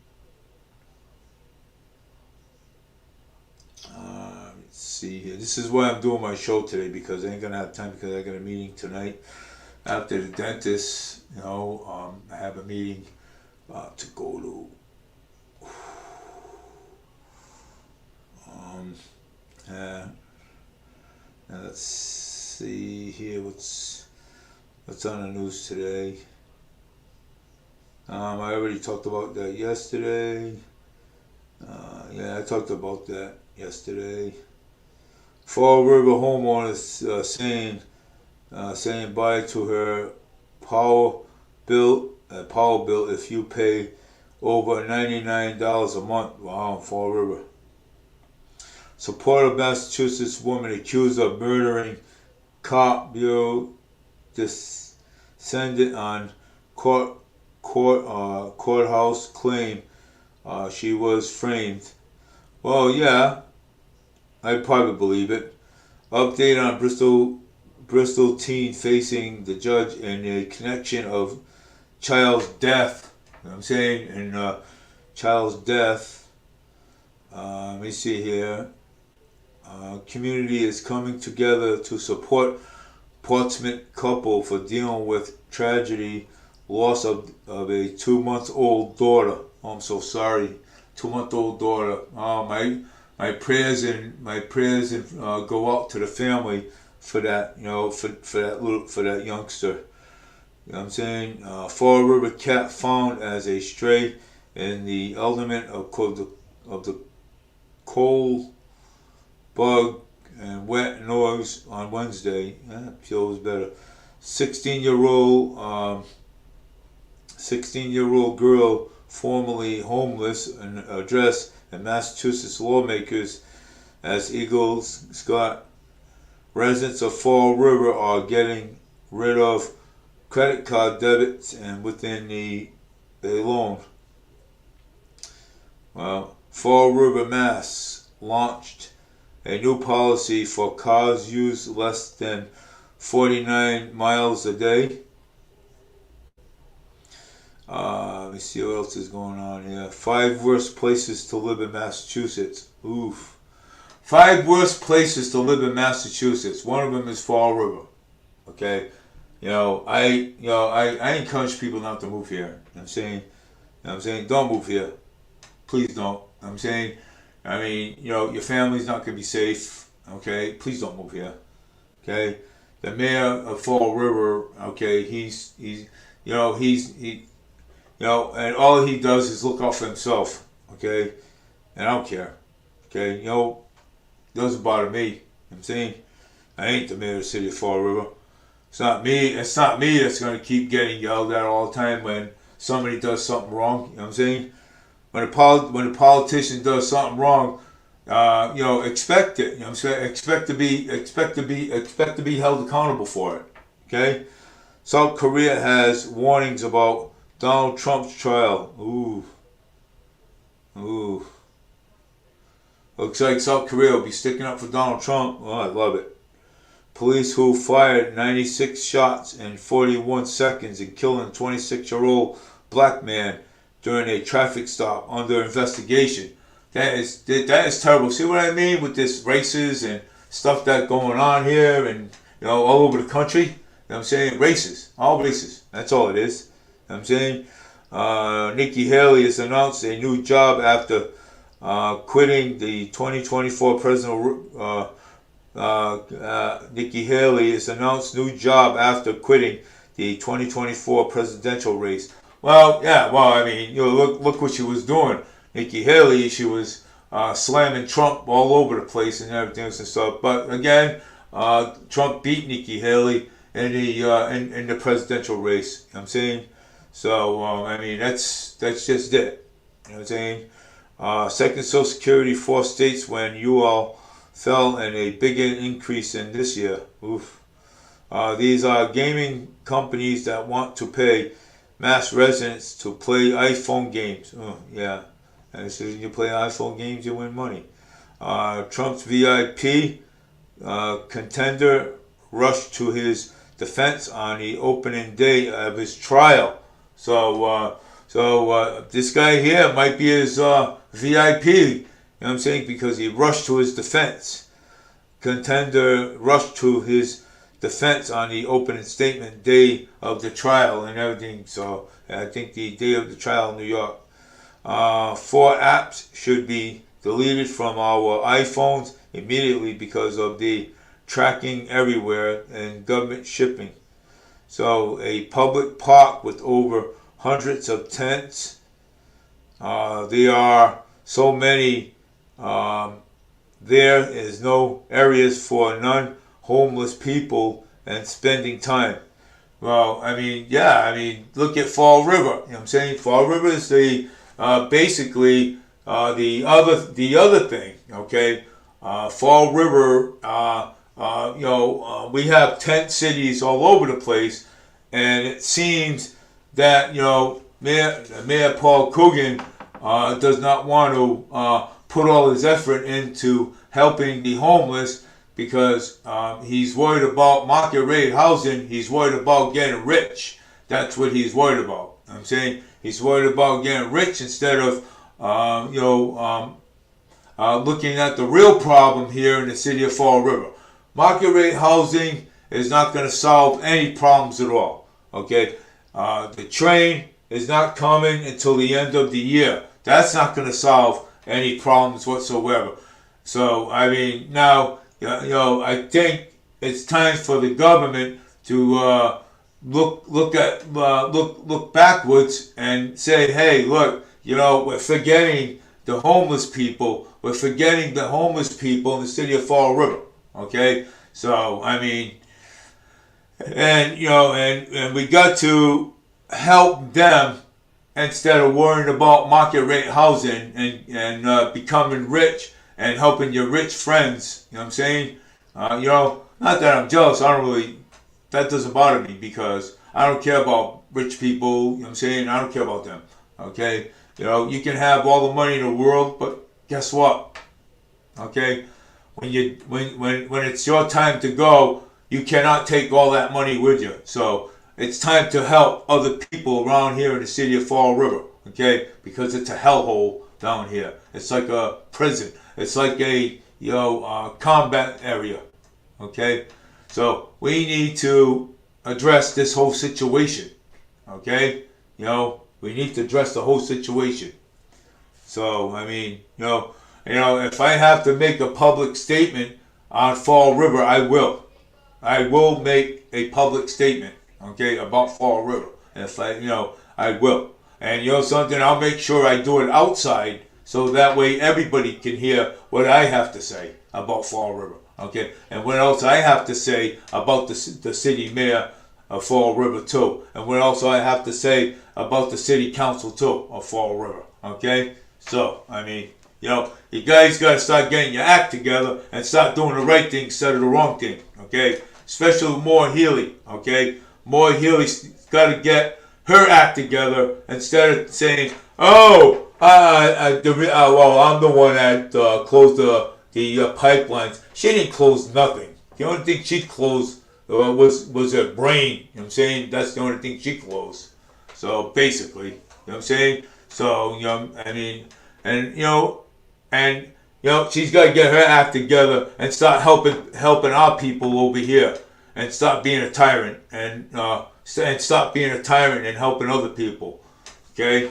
[SPEAKER 1] Let's see here. This is why I'm doing my show today, because I ain't gonna have time, because I got a meeting tonight after the dentist. I have a meeting to go to. Now let's see here what's on the news today. I already talked about that yesterday. I talked about that yesterday. Fall River homeowners saying bye to her power bill if you pay over $99 a month. Wow, Fall River. Support of Massachusetts woman accused of murdering cop bureau descendant on courthouse claim she was framed. Well, yeah, I'd probably believe it. Update on Bristol teen facing the judge in a connection of child's death. You know what I'm saying? And child's death. Let me see here. Community is coming together to support Portsmouth couple for dealing with tragedy, loss of a 2-month-old daughter. Oh, I'm so sorry, 2-month-old daughter. My prayers go out to the family for that, for that youngster. You know what I'm saying? Fall River cat found as a stray in the element of the cold bug and wet noise on Wednesday. Feels better. 16-year-old girl, formerly homeless, and addressed and Massachusetts lawmakers as Eagle Scott. Residents of Fall River are getting rid of credit card debits and within the loan. Well, Fall River, Mass. launched a new policy for cars use less than 49 miles a day. Let me see what else is going on here. 5 worst places to live in Massachusetts. Oof. 5 worst places to live in Massachusetts. One of them is Fall River. Okay, I encourage people not to move here. I'm saying, don't move here. Please don't. Your family's not gonna be safe. Okay, please don't move here. Okay, the mayor of Fall River. Okay, and all he does is look out for himself. Okay, and I don't care. Okay, doesn't bother me. I ain't the mayor of the city of Fall River. It's not me that's going to keep getting yelled at all the time when somebody does something wrong. You know what I'm saying? When a politician does something wrong, expect it. You know what I'm saying? Expect to be held accountable for it. Okay? South Korea has warnings about Donald Trump's trial. Ooh. Looks like South Korea will be sticking up for Donald Trump. Oh, I love it. Police who fired 96 shots in 41 seconds and killing a 26-year-old black man during a traffic stop under investigation. That is terrible. See what I mean with this races and stuff that going on here and all over the country? You know what I'm saying? Races. All races. That's all it is. You know what I'm saying? Nikki Haley has announced a new job after quitting the 2024 presidential Nikki Haley has announced new job after quitting the 2024 presidential race. Well, yeah. Well, look what she was doing. Nikki Haley, she was slamming Trump all over the place and everything and stuff. But again, Trump beat Nikki Haley in the presidential race. You know what I'm saying? So that's just it. You know what I'm saying? Second Social Security, 4 states when you all fell and a bigger increase in this year. Oof. These are gaming companies that want to pay mass residents to play iPhone games. Oh, yeah. And so you play iPhone games, you win money. Trump's VIP contender rushed to his defense on the opening day of his trial. So this guy here might be his VIP. You know what I'm saying? Because he rushed to his defense. Contender rushed to his defense on the opening statement day of the trial and everything. So I think the day of the trial in New York. 4 apps should be deleted from our iPhones immediately because of the tracking everywhere and government shipping. So a public park with over hundreds of tents. There are so many. There is no areas for non-homeless people and spending time. Well, look at Fall River. You know what I'm saying? Fall River is the basically the other thing. Okay, Fall River. We have tent cities all over the place, and it seems that Mayor Paul Coogan does not want to put all his effort into helping the homeless because he's worried about market rate housing. He's worried about getting rich. That's what he's worried about. I'm saying he's worried about getting rich instead of looking at the real problem here in the city of Fall River. Market rate housing is not going to solve any problems at all. Okay, the train is not coming until the end of the year. That's not going to solve any problems whatsoever. So now I think it's time for the government to look backwards and say, hey, look, we're forgetting the homeless people. We're forgetting the homeless people in the city of Fall River. Okay, so and we got to help them instead of worrying about market rate housing and becoming rich and helping your rich friends. You know what I'm saying? Not that I'm jealous. That doesn't bother me because I don't care about rich people. You know what I'm saying? I don't care about them. Okay? You can have all the money in the world, but guess what? Okay? When it's your time to go, you cannot take all that money with you. So it's time to help other people around here in the city of Fall River. Okay? Because it's a hellhole down here. It's like a prison. It's like a combat area. Okay? So we need to address this whole situation. Okay? We need to address the whole situation. So, I mean, if I have to make a public statement on Fall River, I will. I will make a public statement, okay, about Fall River. If I will. And something, I'll make sure I do it outside so that way everybody can hear what I have to say about Fall River, okay? And what else I have to say about the city mayor of Fall River too. And what else I have to say about the city council too of Fall River, okay? So, I mean, you guys got to start getting your act together and start doing the right thing instead of the wrong thing, okay? Especially Maura Healey, okay? Maura Healey's got to get her act together instead of saying, well, I'm the one that closed the pipelines. She didn't close nothing. The only thing she closed was her brain. You know what I'm saying? That's the only thing she closed. So basically, you know what I'm saying? So, I mean, and she's got to get her act together and start helping our people over here, and stop being a tyrant, and stop being a tyrant and helping other people, okay?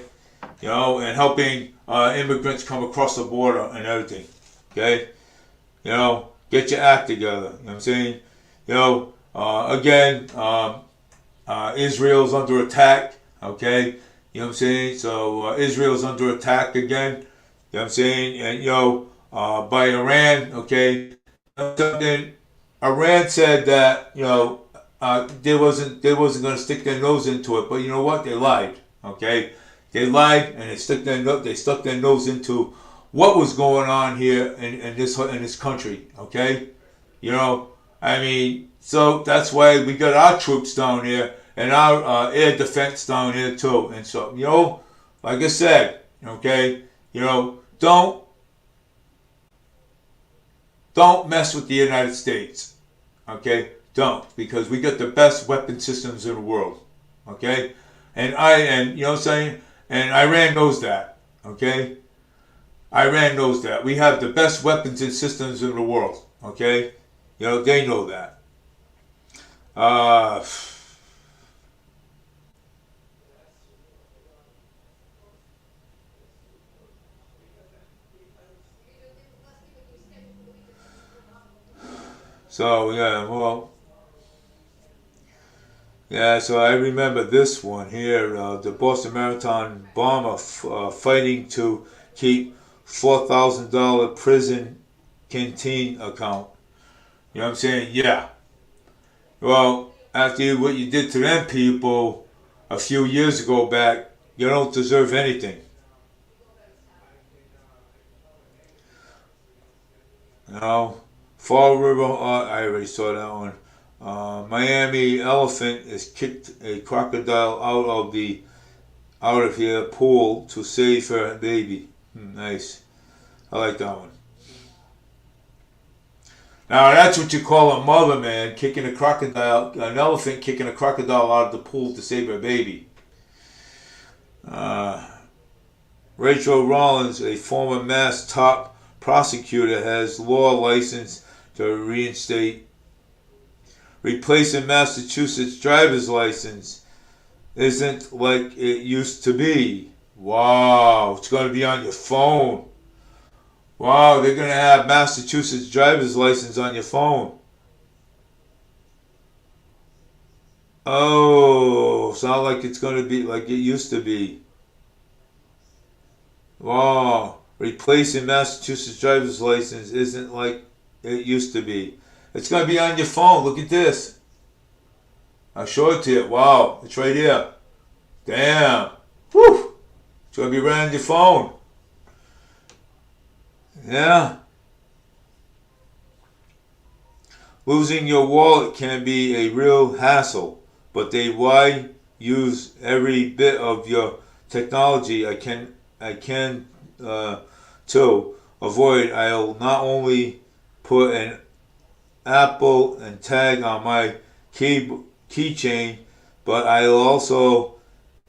[SPEAKER 1] And helping immigrants come across the border and everything, okay? Get your act together. You know what I'm saying? Again, Israel's under attack, okay? You know what I'm saying? So Israel's under attack again. You know what I'm saying? And by Iran, okay? Iran said that they wasn't going to stick their nose into it, but you know what? They lied. Okay, they lied and they stuck their nose into what was going on here in this country. Okay, I mean, so that's why we got our troops down here and our air defense down here too. And so like I said, okay, don't mess with the United States. Okay? Don't. Because we got the best weapon systems in the world. Okay? And you know what I'm saying? And Iran knows that. Okay? Iran knows that. We have the best weapons and systems in the world. Okay? They know that. So, so I remember this one here, the Boston Marathon bomber fighting to keep $4,000 prison canteen account. You know what I'm saying? Yeah. Well, after what you did to them people a few years ago back, you don't deserve anything. Fall River, I already saw that one. Miami elephant has kicked a crocodile out of here pool to save her baby. Nice. I like that one. Now that's what you call a mother, man, an elephant kicking a crocodile out of the pool to save her baby. Rachel Rollins, a former Mass top prosecutor, has law license to reinstate. Replacing Massachusetts driver's license isn't like it used to be. Wow, it's going to be on your phone. Wow, they're going to have Massachusetts driver's license on your phone. Oh, sound like it's going to be like it used to be. Wow, replacing Massachusetts driver's license isn't like it used to be. It's going to be on your phone. Look at this. I'll show it to you. Wow, it's right here. Damn. Whew. It's going to be right on your phone. Yeah. Losing your wallet can be a real hassle, but they why use every bit of your technology I can to avoid. I'll not only put an Apple and tag on my keychain, but I'll also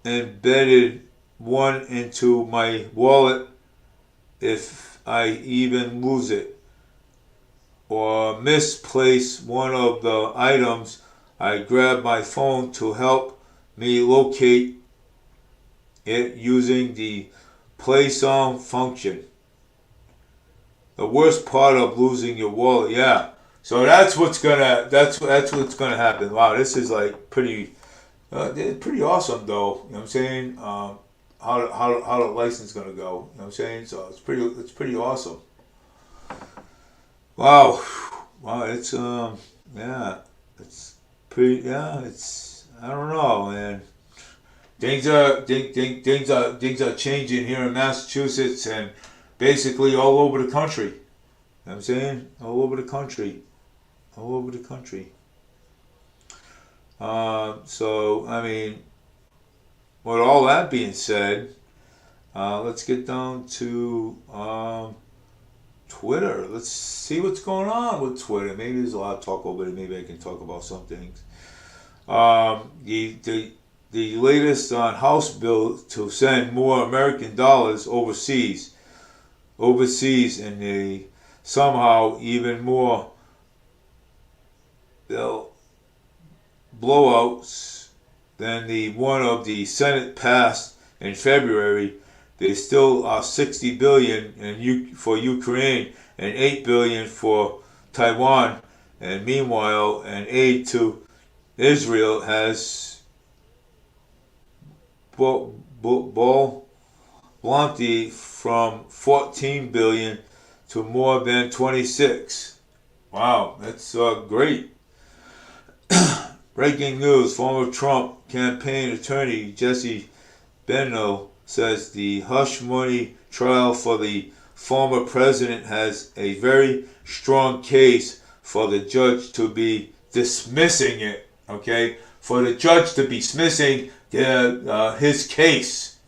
[SPEAKER 1] embedded one into my wallet if I even lose it or misplace one of the items. I grab my phone to help me locate it using the play song function. The worst part of losing your wallet, yeah. So that's what's gonna happen. Wow, this is like pretty awesome though. You know what I'm saying? How the license gonna go? You know what I'm saying? So it's pretty awesome. Wow, wow. It's yeah, it's pretty yeah. It's I don't know, man. Things are changing here in Massachusetts and basically all over the country. You know what I'm saying? All over the country. All over the country. So I mean, with all that being said, let's get down to Twitter. Let's see what's going on with Twitter. Maybe there's a lot of talk over there. Maybe I can talk about some things. The latest on House bill to send more American dollars overseas, and the somehow even more bill blowouts than the one of the Senate passed in February. They still are 60 billion for Ukraine and 8 billion for Taiwan. And meanwhile, an aid to Israel has blunted from 14 billion to more than 26. Wow, that's great. Breaking news: former Trump campaign attorney Jesse Beno says the hush money trial for the former president has a very strong case for the judge to be dismissing it. Okay, for the judge to be dismissing his case,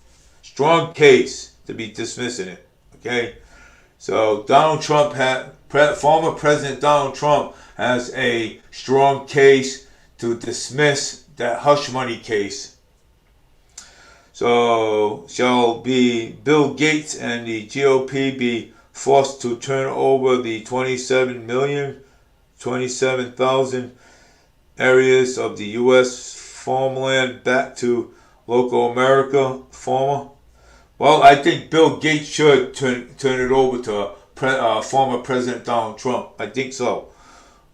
[SPEAKER 1] strong case to be dismissing it. Okay, so former President Donald Trump has a strong case to dismiss that hush money case. So shall be Bill Gates and the GOP be forced to turn over the 27,000 areas of the U.S. farmland back to local America? Well, I think Bill Gates should turn it over to former President Donald Trump. I think so.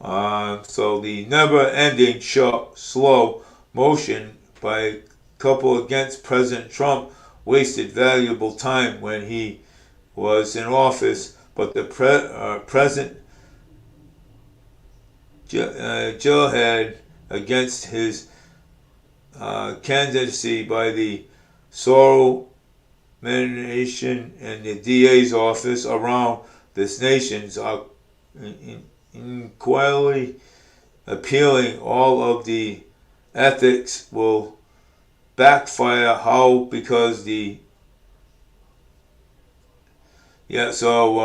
[SPEAKER 1] So the never-ending slow motion by a couple against President Trump wasted valuable time when he was in office, but the present jihad against his candidacy by the Soros Nation and the DA's office around this nation are inquiry appealing. All of the ethics will backfire. How? Because the yeah. So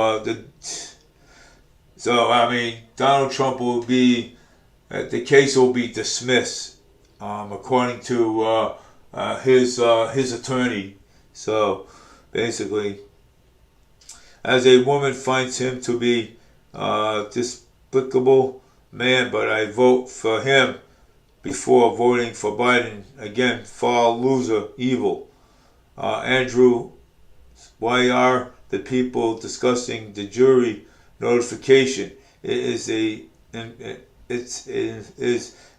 [SPEAKER 1] I mean, Donald Trump will be the case will be dismissed, according to his attorney. So basically, as a woman finds him to be despicable man, but I vote for him before voting for Biden. Again, far loser, evil. Andrew, why are the people discussing the jury notification? It is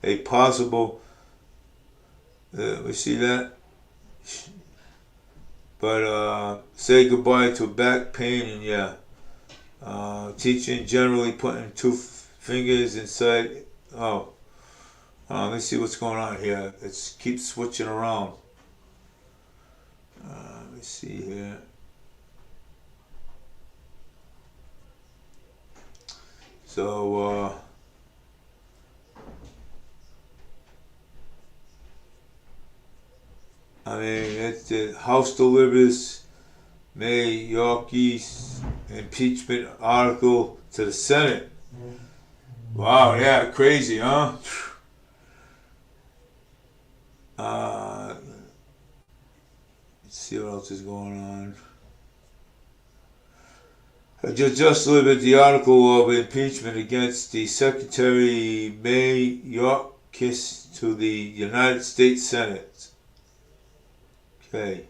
[SPEAKER 1] a possible. We see that. But say goodbye to back pain and yeah. Teaching generally putting two fingers inside. Oh, let's see what's going on here. It keeps switching around. Let's see here. So I mean, it's the House delivers Mayorkas impeachment article to the Senate. Wow, yeah, crazy, huh? Let's see what else is going on. I just delivered the article of impeachment against the Secretary Mayorkas to the United States Senate. Okay.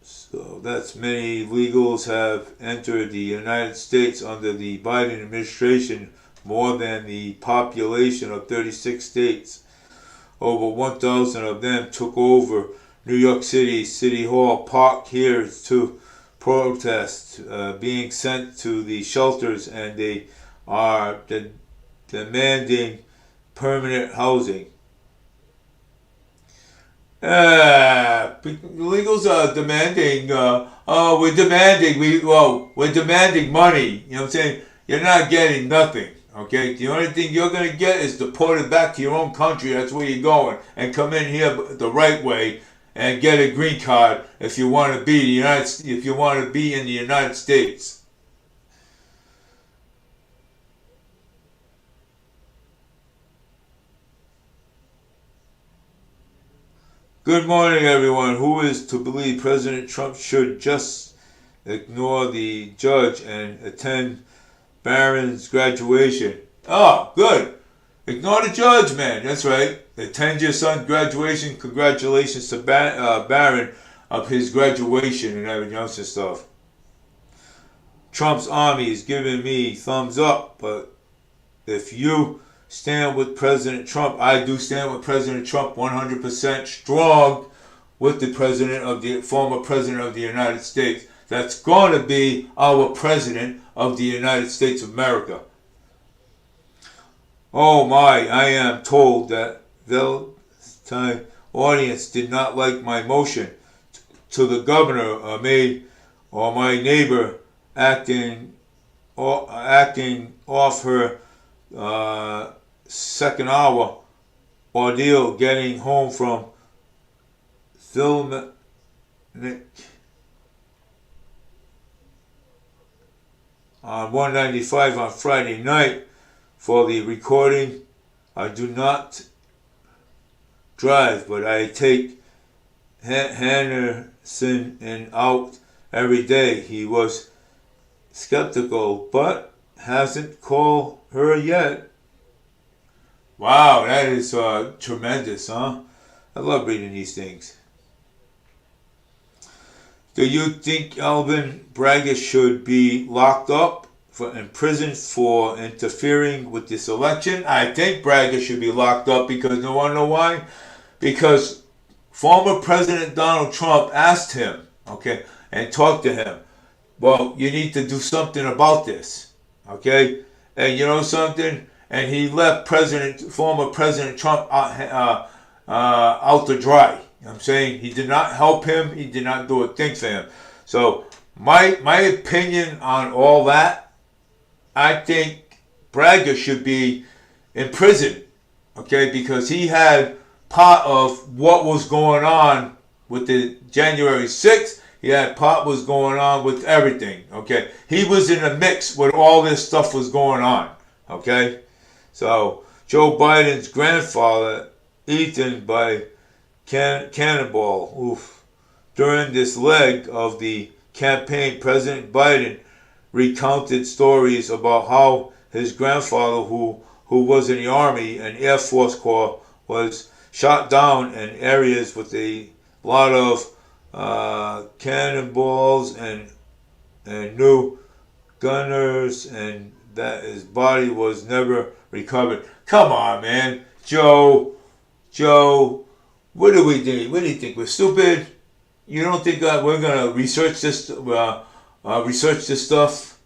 [SPEAKER 1] So that's many illegals have entered the United States under the Biden administration, more than the population of 36 states. Over 1,000 of them took over New York City Hall Park here to protest, being sent to the shelters, and they are demanding permanent housing. Illegals are demanding. We're demanding money. You know what I'm saying? You're not getting nothing. Okay, the only thing you're gonna get is deported back to your own country. That's where you're going, and come in here the right way and get a green card if you want to be if you want to be in the United States. Good morning, everyone. Who is to believe President Trump should just ignore the judge and attend Barron's graduation? Oh, good. Ignore the judge, man. That's right. Attend your son's graduation. Congratulations to Barron of his graduation and everything else and stuff. Trump's army is giving me thumbs up, but if you stand with President Trump, I do stand with President Trump 100% strong with the former president of the United States. That's going to be our president of the United States of America. Oh my, I am told that the audience did not like my motion to the governor or my neighbor acting off her second hour ordeal getting home from Philmenic on 195 on Friday night. For the recording, I do not drive, but I take Henderson in out every day. He was skeptical, but hasn't called her yet. Wow, that is tremendous, huh? I love reading these things. Do you think Alvin Bragg should be locked up in prison for interfering with this election? I think Bragg should be locked up because no one know why? Because former President Donald Trump asked him, okay, and talked to him. Well, you need to do something about this, okay? And you know something? And he left former President Trump out to dry. You know what I'm saying? He did not help him. He did not do a thing for him. So my opinion on all that, I think Bragg should be in prison, okay? Because he had part of what was going on with the January 6th. He had part was going on with everything, okay? He was in a mix when all this stuff was going on, okay? So Joe Biden's grandfather, eaten by cannibal. Oof. During this leg of the campaign, President Biden recounted stories about how his grandfather, who was in the Army and Air Force Corps, was shot down in areas with a lot of cannonballs and new gunners, and that his body was never recovered. Come on, man. Joe, what do we think? What do you think? We're stupid? You don't think we're gonna research this stuff?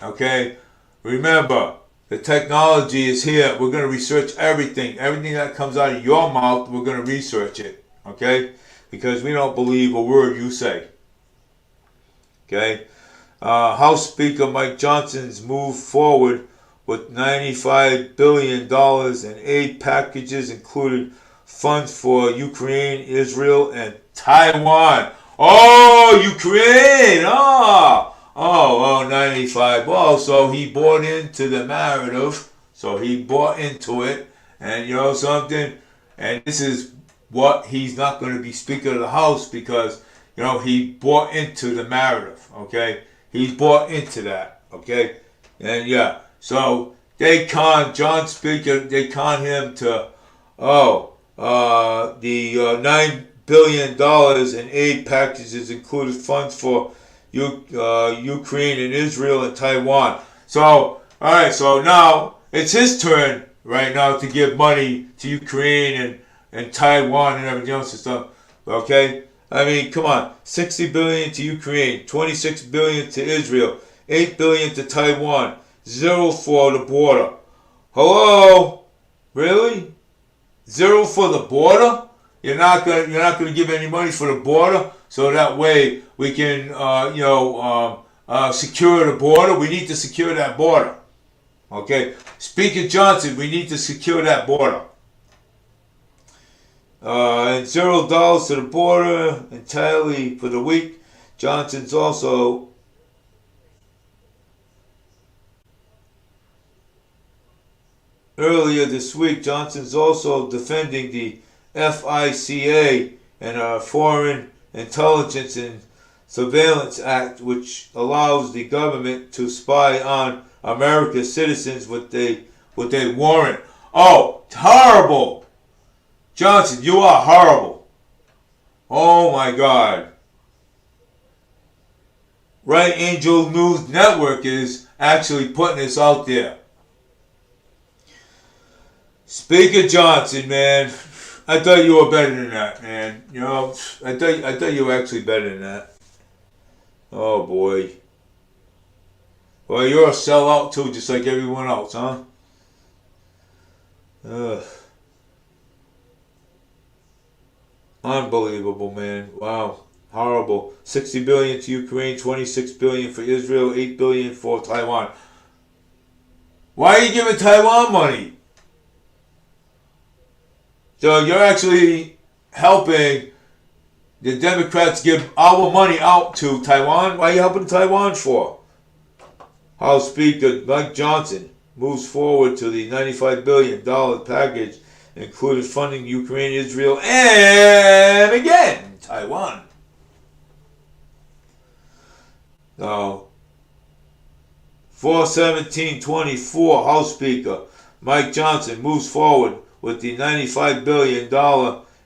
[SPEAKER 1] Okay. Remember, the technology is here. We're gonna research everything. Everything that comes out of your mouth, we're gonna research it. Okay? Because we don't believe a word you say. Okay. House Speaker Mike Johnson's move forward with $95 billion in aid packages, including funds for Ukraine, Israel, and Taiwan. Oh, Ukraine! Oh, 95. Well, so he bought into the narrative. So he bought into it. And you know something? And this is what he's not going to be Speaker of the House because, you know, he bought into the narrative. Okay? He bought into that. Okay? And yeah. So they con John Speaker, they con him to, the $9 billion in aid packages included funds for Ukraine and Israel and Taiwan. So, all right, so now it's his turn right now to give money to Ukraine and Taiwan and everything else and stuff. Okay? I mean, come on. $60 billion to Ukraine, $26 billion to Israel, $8 billion to Taiwan, zero for the border. Hello? Really? Zero for the border? You're not gonna give any money for the border, so that way we can secure the border. We need to secure that border. Okay, Speaker Johnson, we need to secure that border. And $0 to the border entirely for the week. Johnson's also earlier this week. Johnson's also defending the FICA and Foreign Intelligence and Surveillance Act, which allows the government to spy on America's citizens with a warrant. Oh, horrible! Johnson, you are horrible. Oh my God. Right Angel News Network is actually putting this out there. Speaker Johnson, man, I thought you were better than that, man. You know, I thought you were actually better than that. Oh boy. Well, you're a sellout too, just like everyone else, huh? Unbelievable, man. Wow. Horrible. $60 billion to Ukraine, $26 billion for Israel, $8 billion for Taiwan. Why are you giving Taiwan money? So you're actually helping the Democrats give our money out to Taiwan? Why are you helping Taiwan for? House Speaker Mike Johnson moves forward to the $95 billion package, including funding Ukraine, Israel, and again, Taiwan. Now, 4/17/24, House Speaker Mike Johnson moves forward with the $95 billion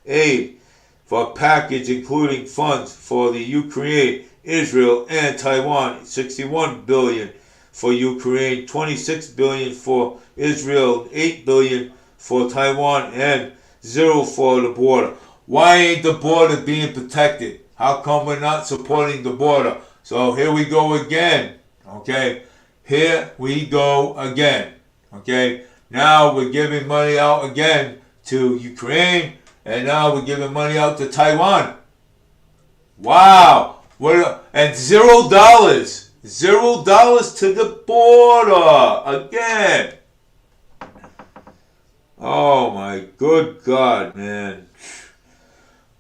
[SPEAKER 1] aid for a package including funds for the Ukraine, Israel, and Taiwan. $61 billion for Ukraine, $26 billion for Israel, $8 billion for Taiwan, and zero for the border. Why ain't the border being protected? How come we're not supporting the border? So here we go again. Okay, here we go again. Okay, now we're giving money out again to Ukraine, and now we're giving money out to Taiwan. Wow, and $0, $0 to the border again. Oh my good God, man!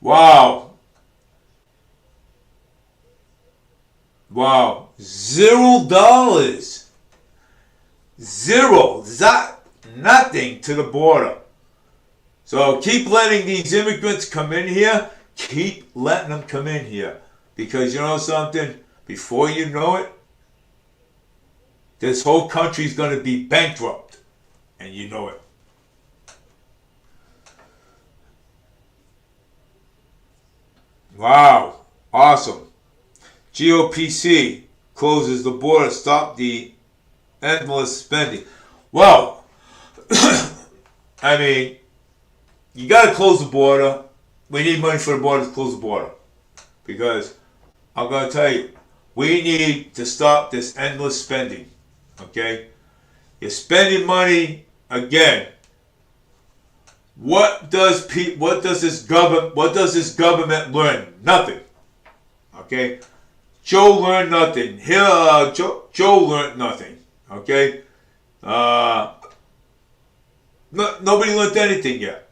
[SPEAKER 1] Wow. Wow, $0, nothing to the border. So keep letting these immigrants come in here. Keep letting them come in here, because you know something. Before you know it, this whole country is going to be bankrupt, and you know it. Wow, awesome. GOPC closes the border, stop the endless spending. Well, I mean, you got to close the border. We need money for the border to close the border. Because I'm going to tell you, we need to stop this endless spending. Okay? You're spending money again. What does this government learn? Nothing. Okay? Joe learned nothing. Joe learned nothing. Okay? Uh, nobody learned anything yet.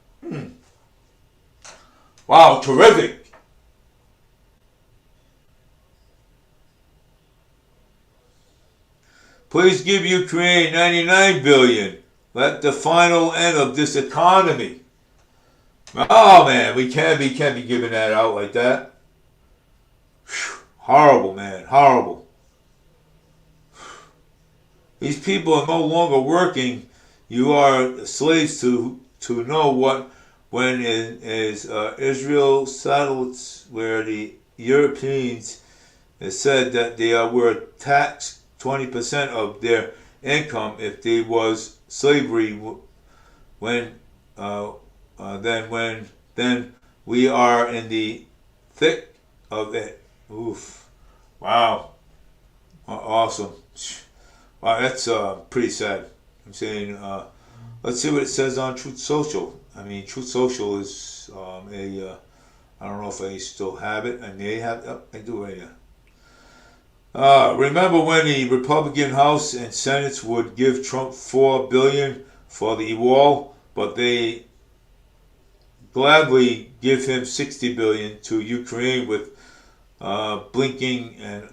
[SPEAKER 1] Wow, terrific. Please give Ukraine 99 billion. Let the final end of this economy. Oh man, we can't be giving that out like that. Whew. Horrible, man, horrible. These people are no longer working. You are slaves to know what when is Israel settles where the Europeans said that they were taxed 20% of their income if they was slavery when then we are in the thick of it. Oof. Wow. Awesome. Wow, that's pretty sad. I'm saying, let's see what it says on Truth Social. I mean, Truth Social is I don't know if I still have it. I may have, oh, I do right here. Remember when the Republican House and Senate would give Trump $4 billion for the wall, but they gladly give him $60 billion to Ukraine with blinking an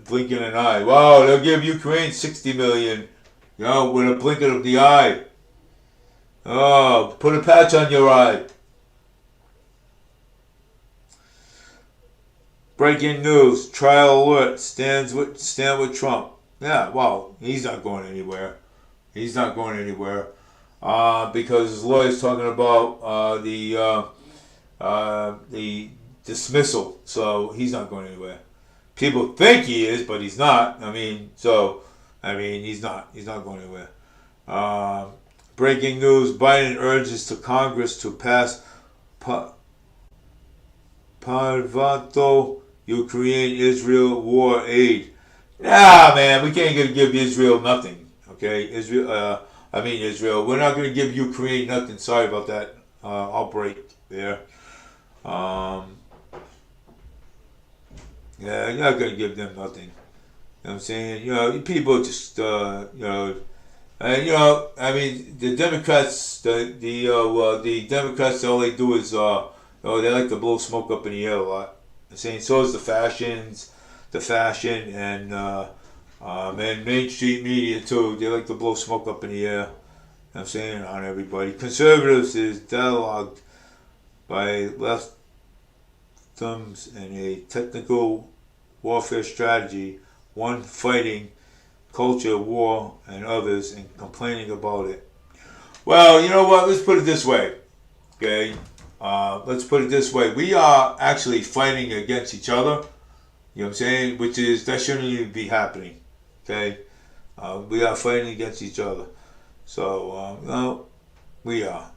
[SPEAKER 1] eye. Wow, they'll give Ukraine $60 million, you know, with a blinking of the eye. Oh, put a patch on your eye. Breaking news: trial alert. Stand with Trump. Yeah, well, he's not going anywhere. He's not going anywhere because his lawyer's talking about the dismissal. So he's not going anywhere. People think he is, but he's not. He's not. He's not going anywhere. Breaking news: Biden urges to Congress to pass Parvato Ukraine-Israel war aid. Nah, man, we can't give Israel nothing. Okay, Israel. We're not going to give Ukraine nothing. Sorry about that outbreak there. Yeah, you're not going to give them nothing. You know what I'm saying? You know, people just, the Democrats, the Democrats, all they do is, they like to blow smoke up in the air a lot. I'm saying so is the fashion, and mainstream media too. They like to blow smoke up in the air. You know what I'm saying on everybody. Conservatives is dialogued by leftums in a technical warfare strategy, one fighting culture war and others and complaining about it. Well, you know what? Let's put it this way. Okay. Let's put it this way. We are actually fighting against each other. You know what I'm saying? That shouldn't even be happening. Okay? We are fighting against each other. So, we are.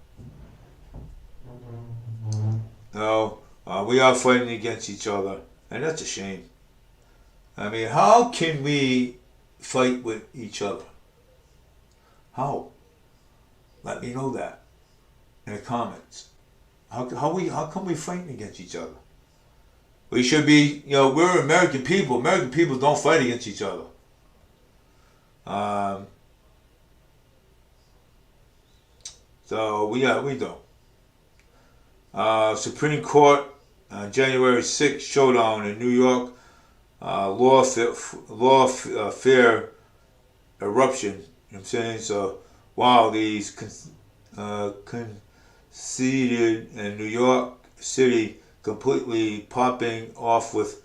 [SPEAKER 1] No, we are fighting against each other. And that's a shame. How can we fight with each other? How? Let me know that in the comments. How come we fighting against each other? We should be, we're American people. American people don't fight against each other. So we don't. Supreme Court, January 6th showdown in New York. Lawfare eruption. You know what I'm saying? So, wow, these conceded in New York City completely popping off with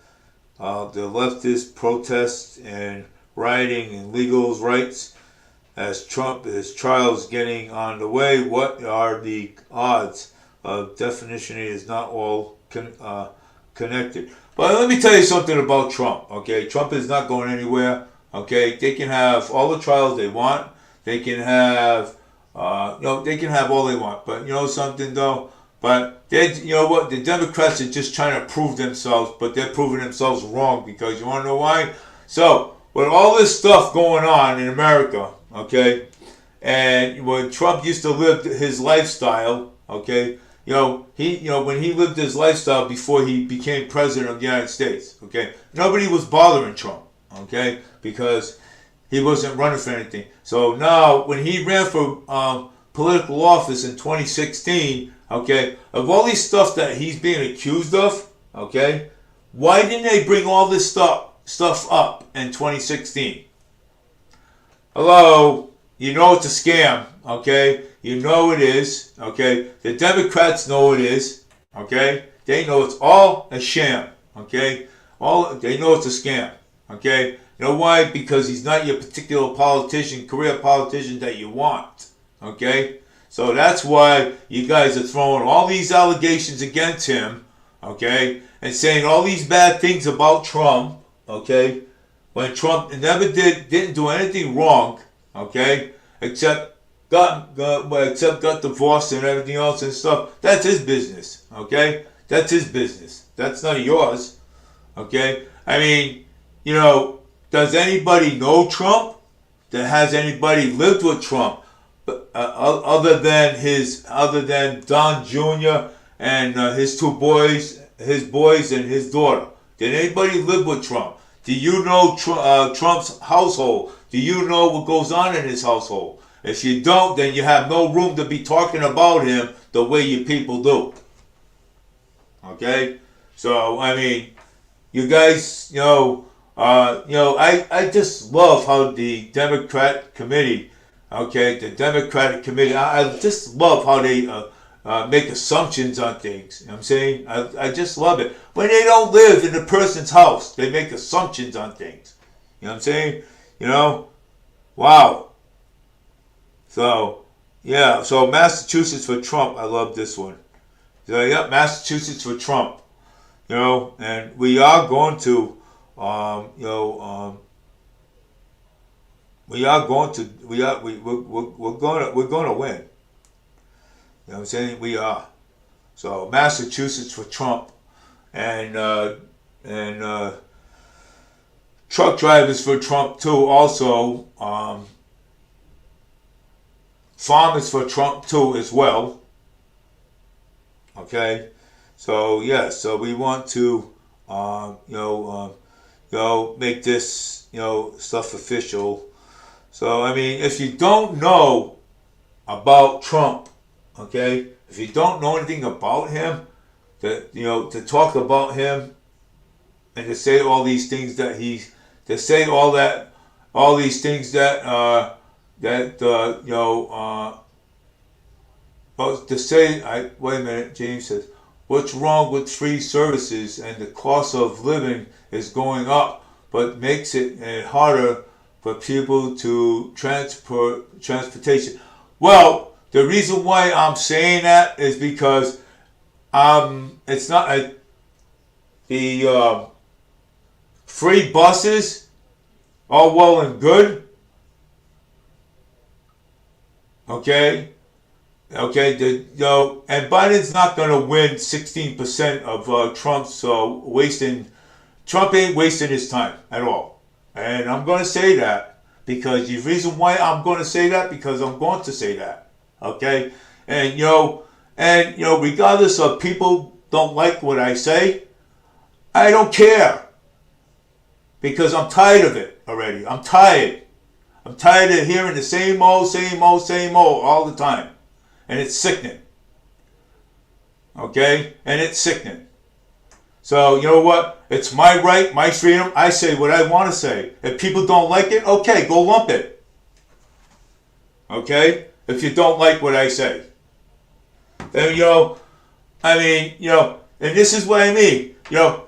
[SPEAKER 1] the leftist protests and rioting and legal rights as his trials getting on the way. What are the odds of definition is not all connected? But let me tell you something about Trump, okay? Trump is not going anywhere, okay? They can have all the trials they want. They can have, they can have all they want. But you know something, though? But you know what? The Democrats are just trying to prove themselves, but they're proving themselves wrong because you want to know why? So, with all this stuff going on in America, okay, and when Trump used to live his lifestyle, okay, when he lived his lifestyle before he became president of the United States, okay, nobody was bothering Trump, okay, because He wasn't running for anything. So now, when he ran for political office in 2016, okay, of all these stuff that he's being accused of, okay, why didn't they bring all this stuff up in 2016? Hello, you know it's a scam, okay? You know it is, okay? The Democrats know it is, okay? They know it's all a sham, okay? They know it's a scam, okay? You know why? Because he's not your particular politician, career politician that you want, okay? So that's why you guys are throwing all these allegations against him, okay? And saying all these bad things about Trump, okay? When Trump didn't do anything wrong, okay? Except got divorced and everything else and stuff. That's his business, okay? That's his business. That's none of yours, okay? I mean, you know, does anybody know Trump? Has anybody lived with Trump? Other than Don Jr. and his two boys, and his daughter. Did anybody live with Trump? Do you know Trump's household? Do you know what goes on in his household? If you don't, then you have no room to be talking about him the way you people do. Okay? So, I mean, you guys, I just love how the Democratic Committee, I just love how they make assumptions on things. You know what I'm saying? I just love it. When they don't live in the person's house, they make assumptions on things. You know what I'm saying? You know? Wow. So, yeah. So, Massachusetts for Trump. I love this one. So, yeah, Massachusetts for Trump. You know, and we are going to, we're going to win. You know what I'm saying? We are. So Massachusetts for Trump, and truck drivers for Trump too. Also, farmers for Trump too as well. Okay, so yeah, so we want to make this stuff official. So I mean, if you don't know about Trump, okay, if you don't know anything about him, to talk about him and to say all these things that to say all these things that to say, wait a minute, James says, what's wrong with free services and the cost of living is going up, but makes it harder for people to transportation. Well, the reason why I'm saying that is because it's not the free buses, all well and good. Okay, and Biden's not going to win 16% of Trump's wasting. Trump ain't wasting his time at all, and I'm going to say that because the reason why I'm going to say that because I'm going to say that. Okay, and regardless of people don't like what I say, I don't care because I'm tired of it already. I'm tired of hearing the same old all the time. And it's sickening. Okay? And it's sickening. So, you know what? It's my right, my freedom. I say what I want to say. If people don't like it, okay, go lump it. Okay? If you don't like what I say. Then, and this is what I mean. You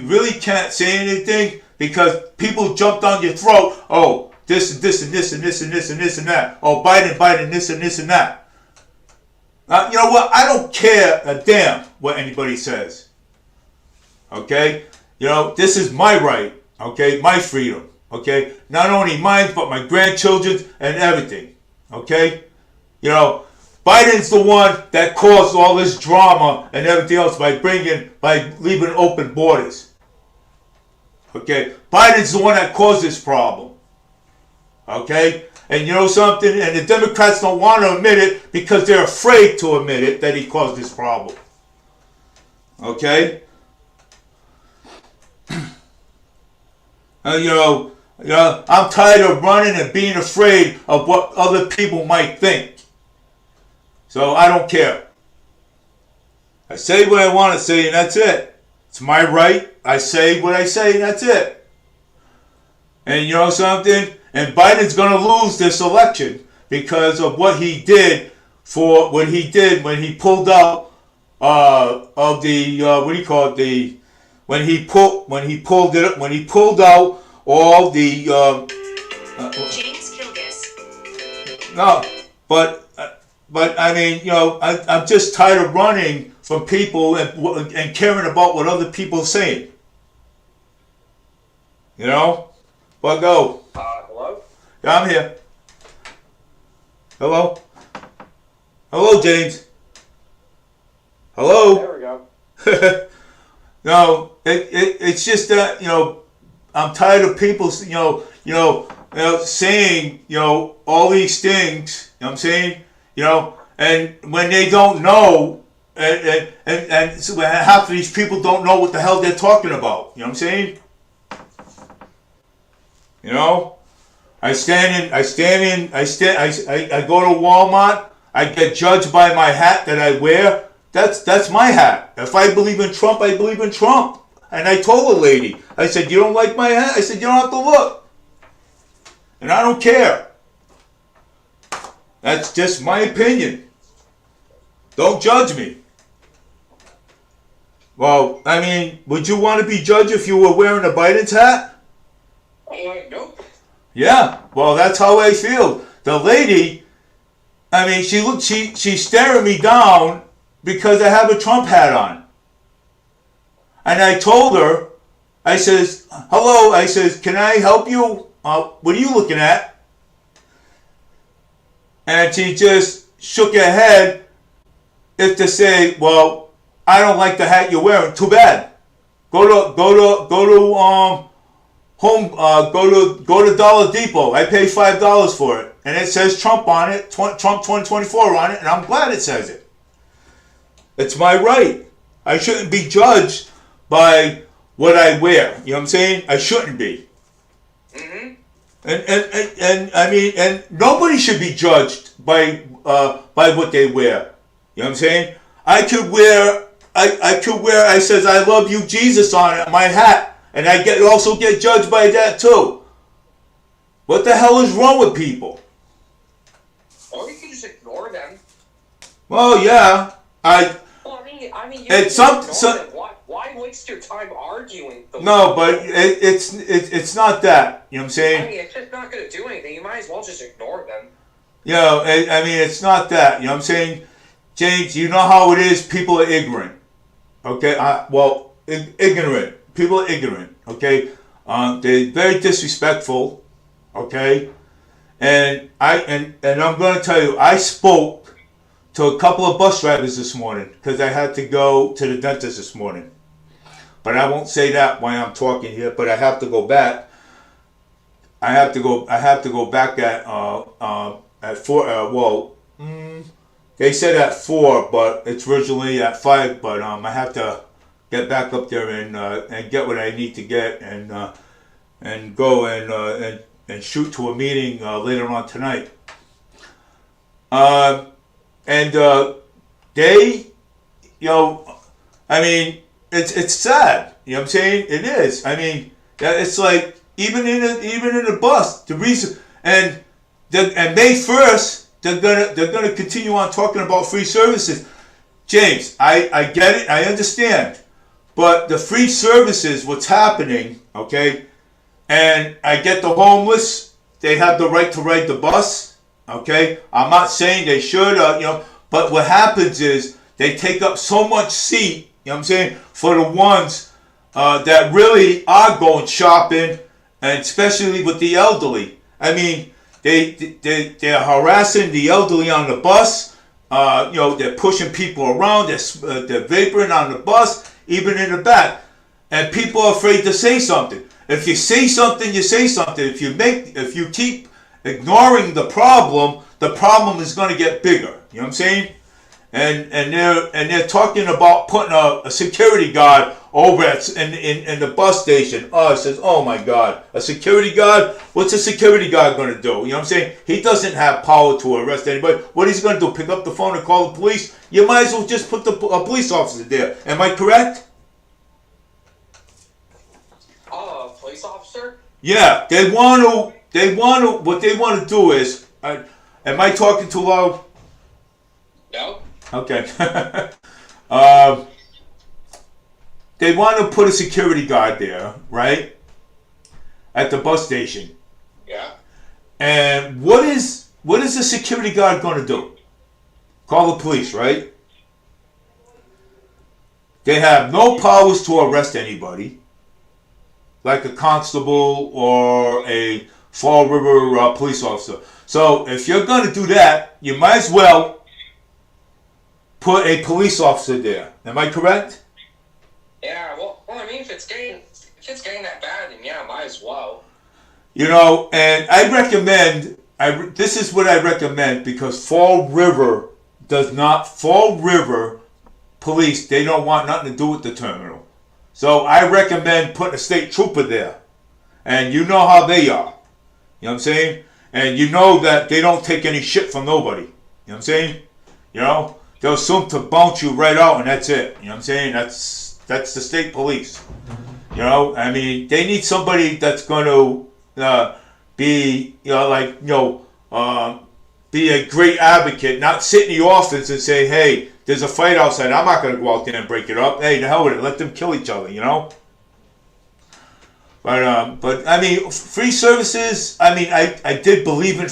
[SPEAKER 1] really can't say anything because people jumped on your throat. Oh, this and this and this and this and this and this and that. Oh, Biden, this and this and that. You know what? I don't care a damn what anybody says. Okay? This is my right. Okay? My freedom. Okay? Not only mine, but my grandchildren's and everything. Okay? Biden's the one that caused all this drama and everything else by leaving open borders. Okay? Biden's the one that caused this problem. Okay? And you know something? And the Democrats don't want to admit it because they're afraid to admit it that he caused this problem. Okay? I'm tired of running and being afraid of what other people might think. So I don't care. I say what I want to say, and that's it. It's my right. I say what I say, and that's it. And you know something? And Biden's going to lose this election because of what he did when he pulled out of the what do you call it, when he pulled out all the
[SPEAKER 2] James Kilgus.
[SPEAKER 1] no, but I mean, I'm just tired of running from people and caring about what other people are saying. But go.
[SPEAKER 3] Hello?
[SPEAKER 1] Yeah, I'm here. Hello? Hello, James. Hello?
[SPEAKER 3] There we go.
[SPEAKER 1] No, it's just that, I'm tired of people, saying, all these things, you know what I'm saying? And when they don't know, and so half of these people don't know what the hell they're talking about, you know what I'm saying? I go to Walmart, I get judged by my hat that I wear. That's my hat. If I believe in Trump, I believe in Trump. And I told a lady, I said, you don't like my hat? I said, you don't have to look. And I don't care. That's just my opinion. Don't judge me. Well, I mean, would you want to be judged if you were wearing a Biden's hat?
[SPEAKER 3] Nope.
[SPEAKER 1] Yeah, well, that's how I feel. The lady, I mean, she's staring me down because I have a Trump hat on. And I told her, I says, hello, I says, can I help you? What are you looking at? And she just shook her head as to say, well, I don't like the hat you're wearing. Too bad. Go to Dollar Depot. I pay $5 for it, and it says Trump on it, Trump 2024 on it, and I'm glad it says it. It's my right. I shouldn't be judged by what I wear. You know what I'm saying? I shouldn't be.
[SPEAKER 3] Mm-hmm.
[SPEAKER 1] And I mean, and nobody should be judged by what they wear. You know what I'm saying? I could wear. I says I love you, Jesus on it, my hat. And I also get judged by that too. What the hell is wrong with people?
[SPEAKER 3] Or you can just ignore them.
[SPEAKER 1] Well, yeah,
[SPEAKER 3] I mean, you
[SPEAKER 1] it's
[SPEAKER 3] can ignore them. Why waste your time arguing?
[SPEAKER 1] No, but it's not that. You know what I'm saying?
[SPEAKER 3] I mean, it's just not going to do anything. You might as well just ignore them.
[SPEAKER 1] I mean, it's not that. You know what I'm saying? James, you know how it is. People are ignorant. Okay? Ignorant. People are ignorant, okay? They're very disrespectful, okay? And I'm going to tell you, I spoke to a couple of bus drivers this morning because I had to go to the dentist this morning. But I won't say that while I'm talking here. But I have to go back. I have to go back at 4. They said at 4, but it's originally at 5. But I have to get back up there and get what I need to get and go and shoot to a meeting later on tonight. They, I mean, it's sad. You know what I'm saying? It is. I mean, it's like even in the bus, the reason and May 1st they're gonna continue on talking about free services. James, I get it. I understand. But the free services, what's happening, okay, and I get the homeless, they have the right to ride the bus, okay? I'm not saying they should, but what happens is they take up so much seat, you know what I'm saying, for the ones that really are going shopping, and especially with the elderly. I mean, they're harassing the elderly on the bus, they're pushing people around, they're vaporing on the bus, even in the back, and people are afraid to say something. If you say something, you say something. If you keep ignoring the problem is going to get bigger. You know what I'm saying? And they're talking about putting a security guard over in the bus station. Oh, it says, oh my God, a security guard? What's a security guard going to do? You know what I'm saying? He doesn't have power to arrest anybody. What is he going to do? Pick up the phone and call the police? You might as well just put a police officer there. Am I correct?
[SPEAKER 3] Police officer?
[SPEAKER 1] Yeah, what they want to do is, am I talking too loud?
[SPEAKER 3] No.
[SPEAKER 1] Okay. They want to put a security guard there, right? At the bus station.
[SPEAKER 3] Yeah.
[SPEAKER 1] And what is the security guard going to do? Call the police, right? They have no powers to arrest anybody, like a constable or a Fall River police officer. So if you're going to do that, you might as well put a police officer there. Am I correct?
[SPEAKER 3] Yeah. Well, I mean, if it's getting that bad, then yeah, might as well.
[SPEAKER 1] You know, and I recommend. This is what I recommend because Fall River police. They don't want nothing to do with the terminal. So I recommend putting a state trooper there. And you know how they are. You know what I'm saying? And you know that they don't take any shit from nobody. You know what I'm saying? You know? They'll assume to bounce you right out and that's it. You know what I'm saying? That's the state police. You know? I mean, they need somebody that's going to be, be a great advocate, not sit in the office and say, hey, there's a fight outside. I'm not going to go out there and break it up. Hey, the hell with it. Let them kill each other, you know? But I mean, free services, I mean, I did believe in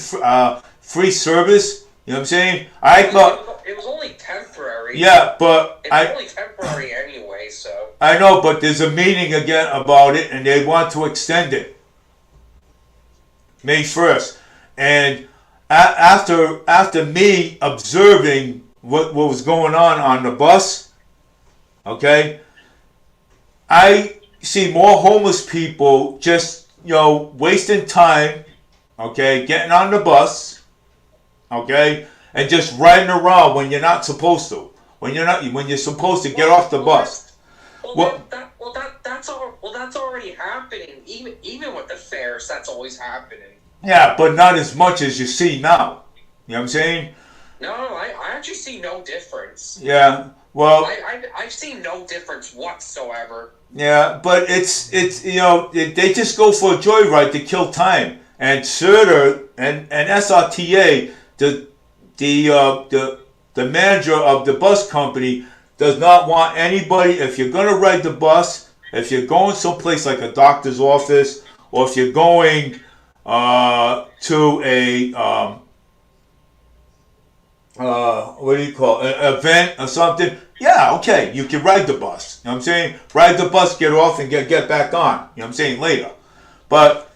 [SPEAKER 1] free service. You know what I'm saying? I thought...
[SPEAKER 3] It was only temporary.
[SPEAKER 1] Yeah, but...
[SPEAKER 3] It's only temporary anyway, so...
[SPEAKER 1] I know, but there's a meeting again about it, and they want to extend it. May 1st. And after me observing what was going on the bus, okay, I see more homeless people just, wasting time, okay, getting on the bus, okay, and just riding around when you're not supposed to. When you're supposed to get off the bus.
[SPEAKER 3] That's already happening. Even with the fares, that's always happening.
[SPEAKER 1] Yeah, but not as much as you see now. You know what I'm saying?
[SPEAKER 3] No, I actually see no difference.
[SPEAKER 1] Yeah, well...
[SPEAKER 3] I've seen no difference whatsoever.
[SPEAKER 1] Yeah, but it's they just go for a joyride to kill time. And SERTA and SRTA, the manager of the bus company, does not want anybody, if you're going to ride the bus, if you're going someplace like a doctor's office, or if you're going to a an event or something, yeah, okay, you can ride the bus. You know what I'm saying? Ride the bus, get off, and get back on. You know what I'm saying? Later. But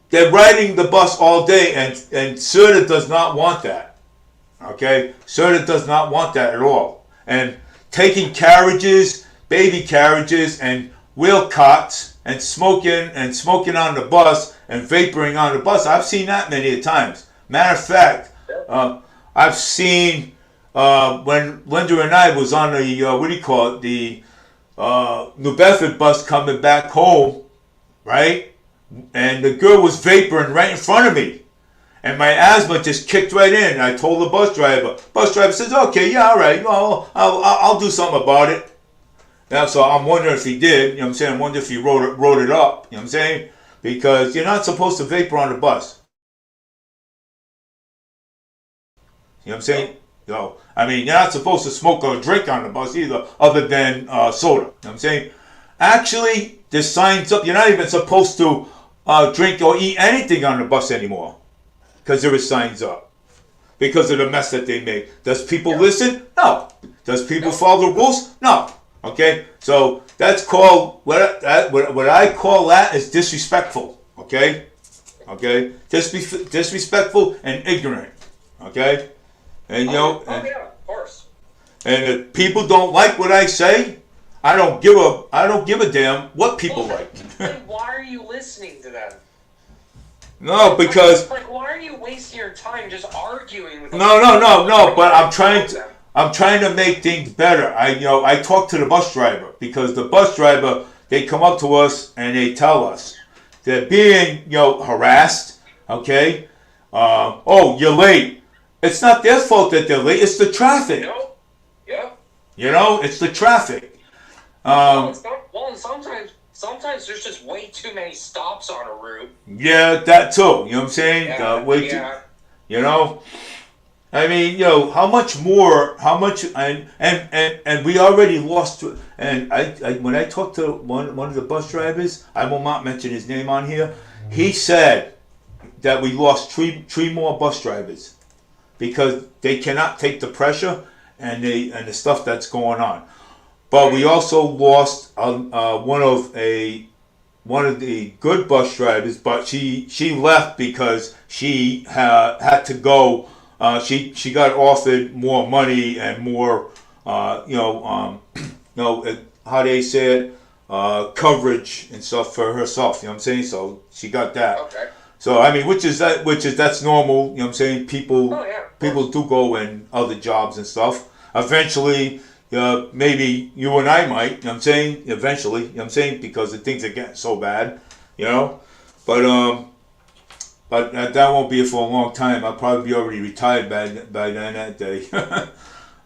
[SPEAKER 1] they're riding the bus all day, and SERTA does not want that. Okay? SERTA does not want that at all. And taking carriages, baby carriages, and wheel cots, and smoking on the bus, and vaporing on the bus, I've seen that many times. Matter of fact, I've seen when Linda and I was on the New Bedford bus coming back home, right? And the girl was vaporing right in front of me. And my asthma just kicked right in. I told the bus driver. Bus driver says, okay, yeah, all right. Well, I'll do something about it. Yeah, so I'm wondering if he did. You know what I'm saying? I wonder if he wrote it up. You know what I'm saying? Because you're not supposed to vapor on the bus. You know what I'm saying? I mean, you're not supposed to smoke or drink on the bus either, other than soda. You know what I'm saying? Actually, there's signs up. You're not even supposed to drink or eat anything on the bus anymore. Because there is signs up. Because of the mess that they make. Does people listen? No. Does people follow the rules? No. Okay? So that's called, what I call that is disrespectful. Okay? Okay? Disrespectful and ignorant. Okay? And
[SPEAKER 3] yeah, of course.
[SPEAKER 1] And if people don't like what I say, I don't give a damn what people like.
[SPEAKER 3] Then why are you listening to them?
[SPEAKER 1] No, because
[SPEAKER 3] why are you wasting your time just arguing with them?
[SPEAKER 1] No. But I'm trying to make things better. I talk to the bus driver because the bus driver, they come up to us and they tell us they're being, harassed. Okay. Oh, you're late. It's not their fault that they're late. It's the traffic.
[SPEAKER 3] No. Yeah.
[SPEAKER 1] It's the traffic.
[SPEAKER 3] And sometimes there's just way too many stops on a route.
[SPEAKER 1] Yeah, that too. You know what I'm saying?
[SPEAKER 3] Yeah.
[SPEAKER 1] You know, I mean, how much more? How much? And we already lost. And I when I talked to one of the bus drivers, I will not mention his name on here. He said that we lost three more bus drivers because they cannot take the pressure and the stuff that's going on. But we also lost one of the good bus drivers, but she left because she had to go. She got offered more money and more, how they say it, coverage and stuff for herself. You know what I'm saying? So she got that.
[SPEAKER 3] Okay.
[SPEAKER 1] So I mean, that's normal. You know what I'm saying? People do go in other jobs and stuff. Eventually, maybe you and I might. You know what I'm saying? Eventually, you know what I'm saying? Because the things are getting so bad, But that won't be for a long time. I'll probably be already retired by then that day.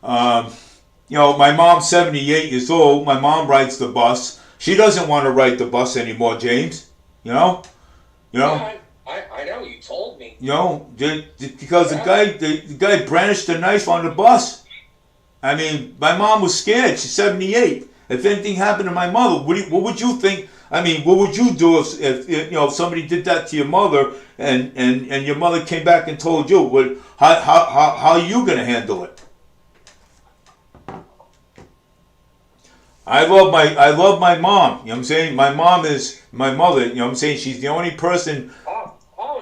[SPEAKER 1] My mom's 78 years old. My mom rides the bus. She doesn't want to ride the bus anymore, James.
[SPEAKER 3] Yeah, I know. You told me.
[SPEAKER 1] Because the guy brandished a knife on the bus. I mean, my mom was scared. She's 78. If anything happened to my mother, what would you think? I mean, what would you do if somebody did that to your mother and your mother came back and told you? How are you gonna handle it? I love my mom. You know what I'm saying? My mom is my mother. You know what I'm saying? She's the only person.
[SPEAKER 3] Oh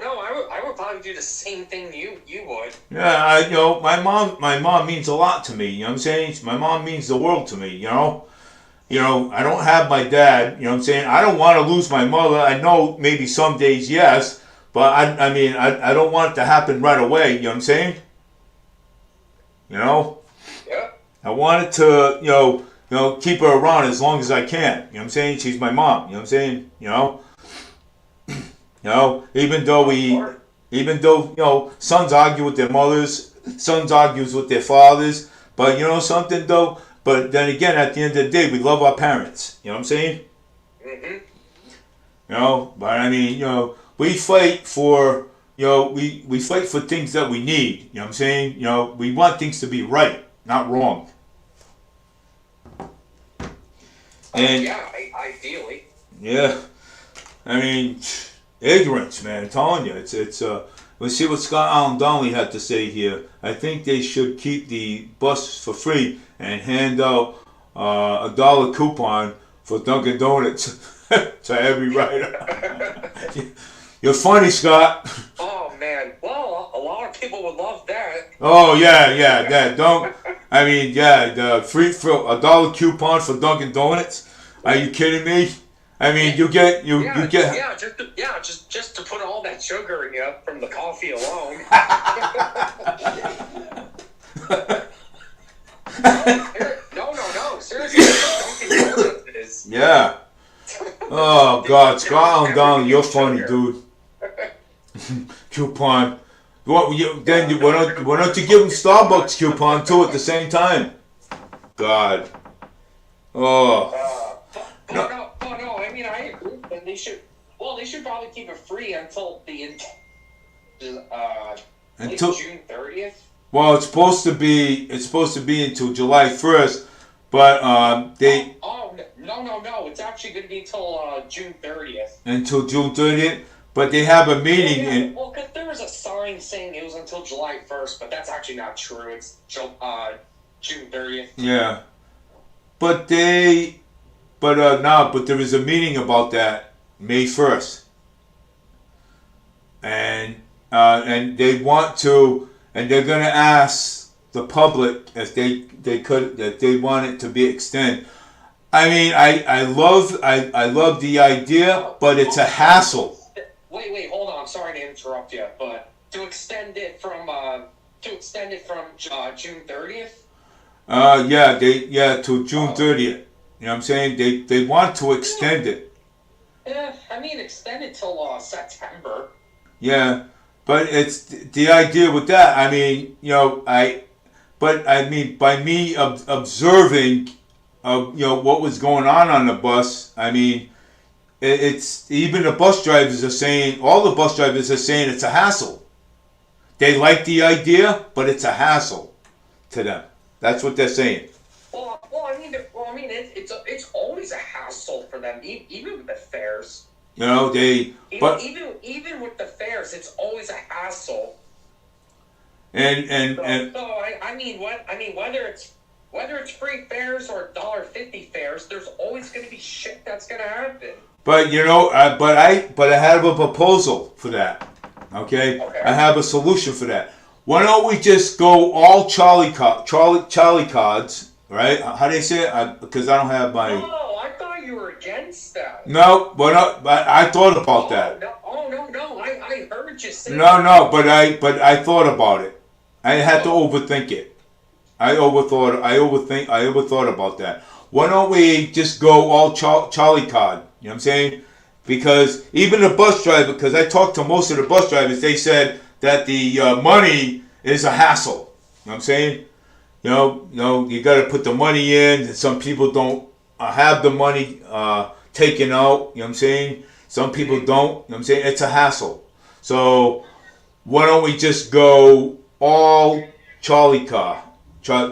[SPEAKER 3] no! I would probably do the same thing you would.
[SPEAKER 1] Yeah, my mom means a lot to me. You know what I'm saying? My mom means the world to me. I don't have my dad. You know what I'm saying? I don't want to lose my mother. I know maybe some days yes, but I don't want it to happen right away. You know what I'm saying?
[SPEAKER 3] Yeah.
[SPEAKER 1] I want it to keep her around as long as I can. You know what I'm saying? She's my mom. You know what I'm saying? Even though sons argue with their mothers, sons argues with their fathers, but something though. But then again, at the end of the day, we love our parents. You know what I'm saying?
[SPEAKER 3] Mm-hmm.
[SPEAKER 1] But I mean, we fight for we fight for things that we need. You know what I'm saying? We want things to be right, not wrong. And
[SPEAKER 3] ideally.
[SPEAKER 1] Yeah, I mean, ignorance, man. I'm telling you, it's. Let's see what Scott Allen Donnelly had to say here. I think they should keep the bus for free and hand out a $1 coupon for Dunkin' Donuts to every rider. You're funny, Scott.
[SPEAKER 3] Oh man, well, a lot of people would love that.
[SPEAKER 1] Oh yeah, that don't. I mean, the free for $1 coupon for Dunkin' Donuts. Are you kidding me? I mean, you get.
[SPEAKER 3] Just to put all that sugar in you from the coffee alone. No, seriously, Dunkin' Donuts is.
[SPEAKER 1] Yeah. Oh God, Scott Allen Donnelly, you're funny, dude. Coupon. Why don't you give them Starbucks coupon too at the same time? God. Oh.
[SPEAKER 3] No. I mean, I agree. And they should probably keep it free until until June 30th.
[SPEAKER 1] Well, it's supposed to be until July 1st, but they.
[SPEAKER 3] No. It's actually going to be until June 30th.
[SPEAKER 1] Until June 30th, but they have a meeting.
[SPEAKER 3] Well, because there was a sign saying it was until July 1st, but that's actually not true. It's June 30th.
[SPEAKER 1] Yeah, but there is a meeting about that May 1st, and they want to, and they're gonna ask the public if they want it to be extended. I mean, I love the idea, but it's a hassle.
[SPEAKER 3] Wait, hold on. I'm sorry to interrupt you, but to extend it from June 30th.
[SPEAKER 1] To June 30th. You know what I'm saying? They want to extend it.
[SPEAKER 3] Yeah, I mean, extend it till September.
[SPEAKER 1] Yeah, but it's the idea with that. I mean, I mean, by me observing, what was going on the bus. I mean, it's even the bus drivers are saying. All the bus drivers are saying it's a hassle. They like the idea, but it's a hassle to them. That's what they're saying.
[SPEAKER 3] It's always a hassle for them, even with the fares. Even with the fares, it's always a hassle.
[SPEAKER 1] And
[SPEAKER 3] whether it's free fares or $1.50 fares, there's always going to be shit that's going to happen.
[SPEAKER 1] But I have a proposal for that. Okay? I have a solution for that. Why don't we just go all Charlie cards, right? How do they say it? Because I don't have my.
[SPEAKER 3] Oh, I thought you were against that.
[SPEAKER 1] No, but I thought about that.
[SPEAKER 3] No, I heard you say.
[SPEAKER 1] No, but I thought about it. I had to overthink it. I overthought about that. Why don't we just go all Charlie card? You know what I'm saying? Because even the bus driver, because I talked to most of the bus drivers, they said that the money is a hassle. You know what I'm saying? You got to put the money in. And some people don't have the money taken out. You know what I'm saying? Some people don't. You know what I'm saying? It's a hassle. So why don't we just go all Charlie cards? You know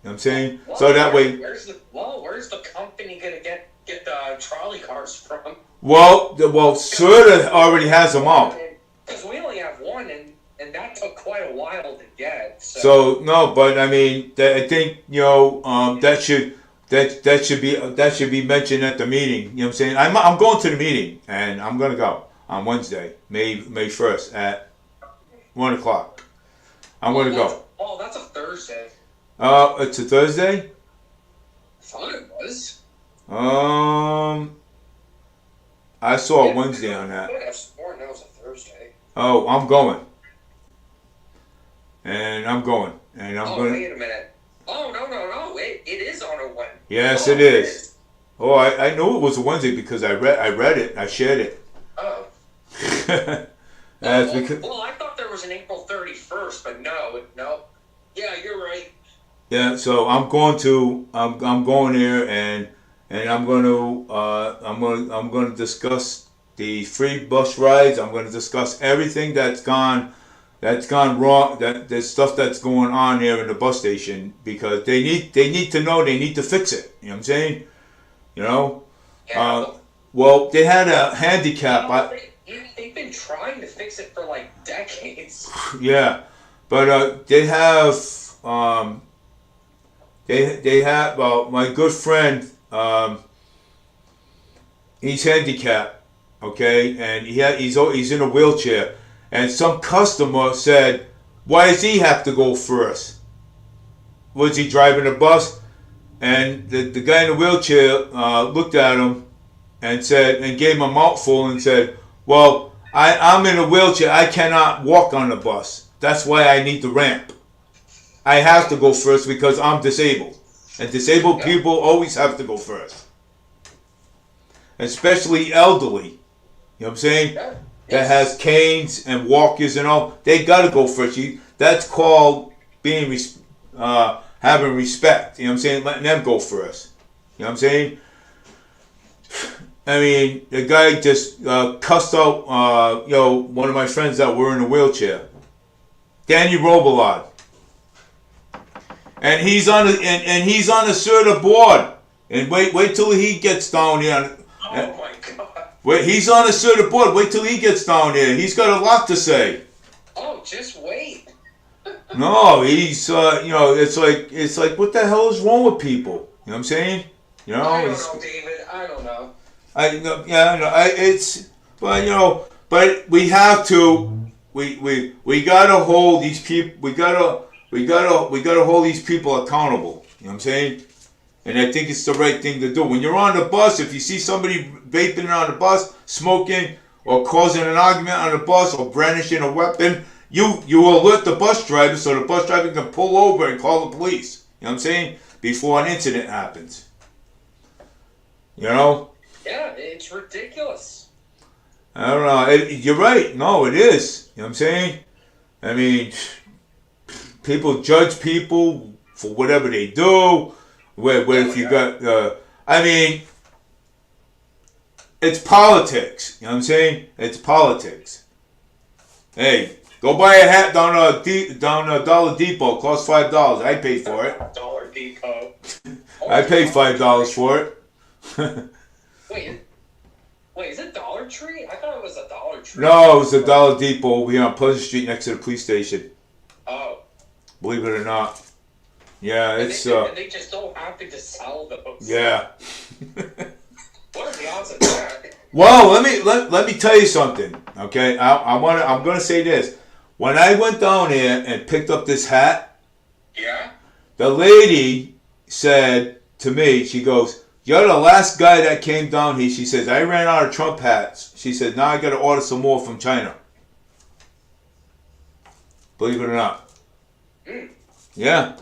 [SPEAKER 1] what I'm saying? So that way.
[SPEAKER 3] Where's the company gonna get the trolley cars from?
[SPEAKER 1] Well, Serta already has them out.
[SPEAKER 3] Because we only have one, and that took quite a while to get.
[SPEAKER 1] So no, but I mean, I think that should be mentioned at the meeting. You know what I'm saying? I'm going to the meeting, and I'm gonna go on Wednesday, May 1st at 1:00. I'm gonna go.
[SPEAKER 3] Oh, that's a Thursday.
[SPEAKER 1] It's a Thursday.
[SPEAKER 3] I thought it was.
[SPEAKER 1] I saw Wednesday on that.
[SPEAKER 3] I could have sworn that was a Thursday.
[SPEAKER 1] Oh, I'm going. And I'm going.
[SPEAKER 3] Wait a minute. Oh, no. It is on a Wednesday.
[SPEAKER 1] Yes, it is. Oh, I knew it was a Wednesday because I read it. I shared it.
[SPEAKER 3] Oh.
[SPEAKER 1] Because.
[SPEAKER 3] Well, I thought there was an April 31st, but no. Yeah, you're right.
[SPEAKER 1] Yeah, so I'm going there and I'm going to discuss the free bus rides. I'm going to discuss everything that's gone wrong. There's stuff that's going on here in the bus station because they need to know. They need to fix it. You know what I'm saying?
[SPEAKER 3] Yeah.
[SPEAKER 1] Well, they had a handicap.
[SPEAKER 3] They've been trying to fix it for like decades.
[SPEAKER 1] Yeah, but they have. They have my good friend. He's handicapped, okay, and he's in a wheelchair. And some customer said, "Why does he have to go first? Was he driving a bus?" And the guy in the wheelchair looked at him and gave him a mouthful and said, "Well, I'm in a wheelchair. I cannot walk on the bus. That's why I need the ramp. I have to go first because I'm disabled. And disabled people always have to go first. Especially elderly. You know what I'm saying?
[SPEAKER 3] Yeah.
[SPEAKER 1] That has canes and walkers and all. They got to go first. That's called being having respect. You know what I'm saying? Letting them go first. You know what I'm saying? I mean, the guy just cussed out, one of my friends that were in a wheelchair. Danny Robillard. And he's on the Serta board. And wait till he gets down here.
[SPEAKER 3] Oh my God.
[SPEAKER 1] Wait, he's on the Serta board. Wait till he gets down here. He's got a lot to say.
[SPEAKER 3] Oh, just wait.
[SPEAKER 1] No, he's it's like what the hell is wrong with people? You know what I'm saying?
[SPEAKER 3] I don't know, David. I don't know. But
[SPEAKER 1] we have to. We gotta hold these people. We gotta hold these people accountable. You know what I'm saying? And I think it's the right thing to do. When you're on the bus, if you see somebody vaping on the bus, smoking, or causing an argument on the bus, or brandishing a weapon, you alert the bus driver so the bus driver can pull over and call the police. You know what I'm saying? Before an incident happens. You know?
[SPEAKER 3] Yeah, it's ridiculous.
[SPEAKER 1] I don't know. You're right. No, it is. You know what I'm saying? I mean, people judge people for whatever they do. Where if you got, I mean, it's politics. You know what I'm saying? It's politics. Hey, go buy a hat down Dollar Depot. Cost $5. I paid for it.
[SPEAKER 3] Dollar Depot.
[SPEAKER 1] I paid $5 for it.
[SPEAKER 3] Wait, is it Dollar Tree? I thought it was a Dollar Tree.
[SPEAKER 1] No, it was a Dollar Depot over here on Pleasant Street next to the police station.
[SPEAKER 3] Oh.
[SPEAKER 1] Believe it or not. Yeah,
[SPEAKER 3] And
[SPEAKER 1] it's
[SPEAKER 3] and they just so happen to sell those.
[SPEAKER 1] yeah.
[SPEAKER 3] What are the odds of that?
[SPEAKER 1] Well, let me tell you something. Okay, I'm gonna say this. When I went down there and picked up this hat,
[SPEAKER 3] Yeah?
[SPEAKER 1] the lady said to me, she goes, "You're the last guy that came down here." She says, "I ran out of Trump hats." She said, "Now I got to order some more from China." Believe it or not. Yeah.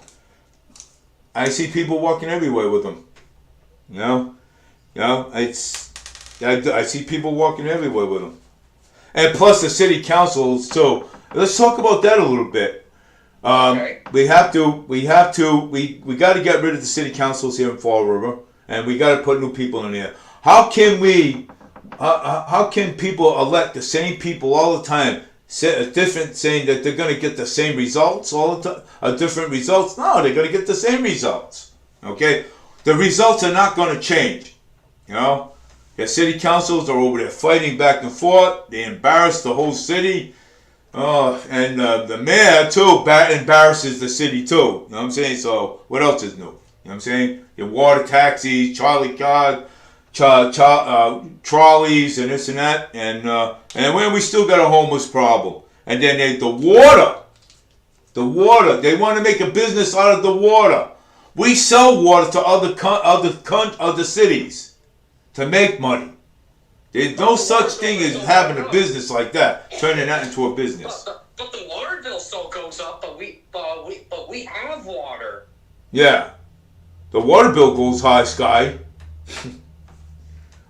[SPEAKER 1] I see people walking everywhere with them. You know, I see people walking everywhere with them, and plus the city councils too. Let's talk about that a little bit.
[SPEAKER 3] Okay.
[SPEAKER 1] We got to get rid of the city councils here in Fall River, and we got to put new people in there. How can people elect the same people all the time? Saying that they're going to get the same results all the time, different results. No, they're going to get the same results. Okay, the results are not going to change. You know, the city councils are over there fighting back and forth. They embarrass the whole city. And the mayor too embarrasses the city too. You know what I'm saying? So what else is new? You know what I'm saying? Your water taxis, Charlie card, trolleys, and this and that, and when we still got a homeless problem. And then the water. They want to make a business out of the water. We sell water to other cities to make money. There's no such thing as having a business like that, turning that into a business.
[SPEAKER 3] But the water bill still goes up. But we have water.
[SPEAKER 1] Yeah, the water bill goes high, Sky.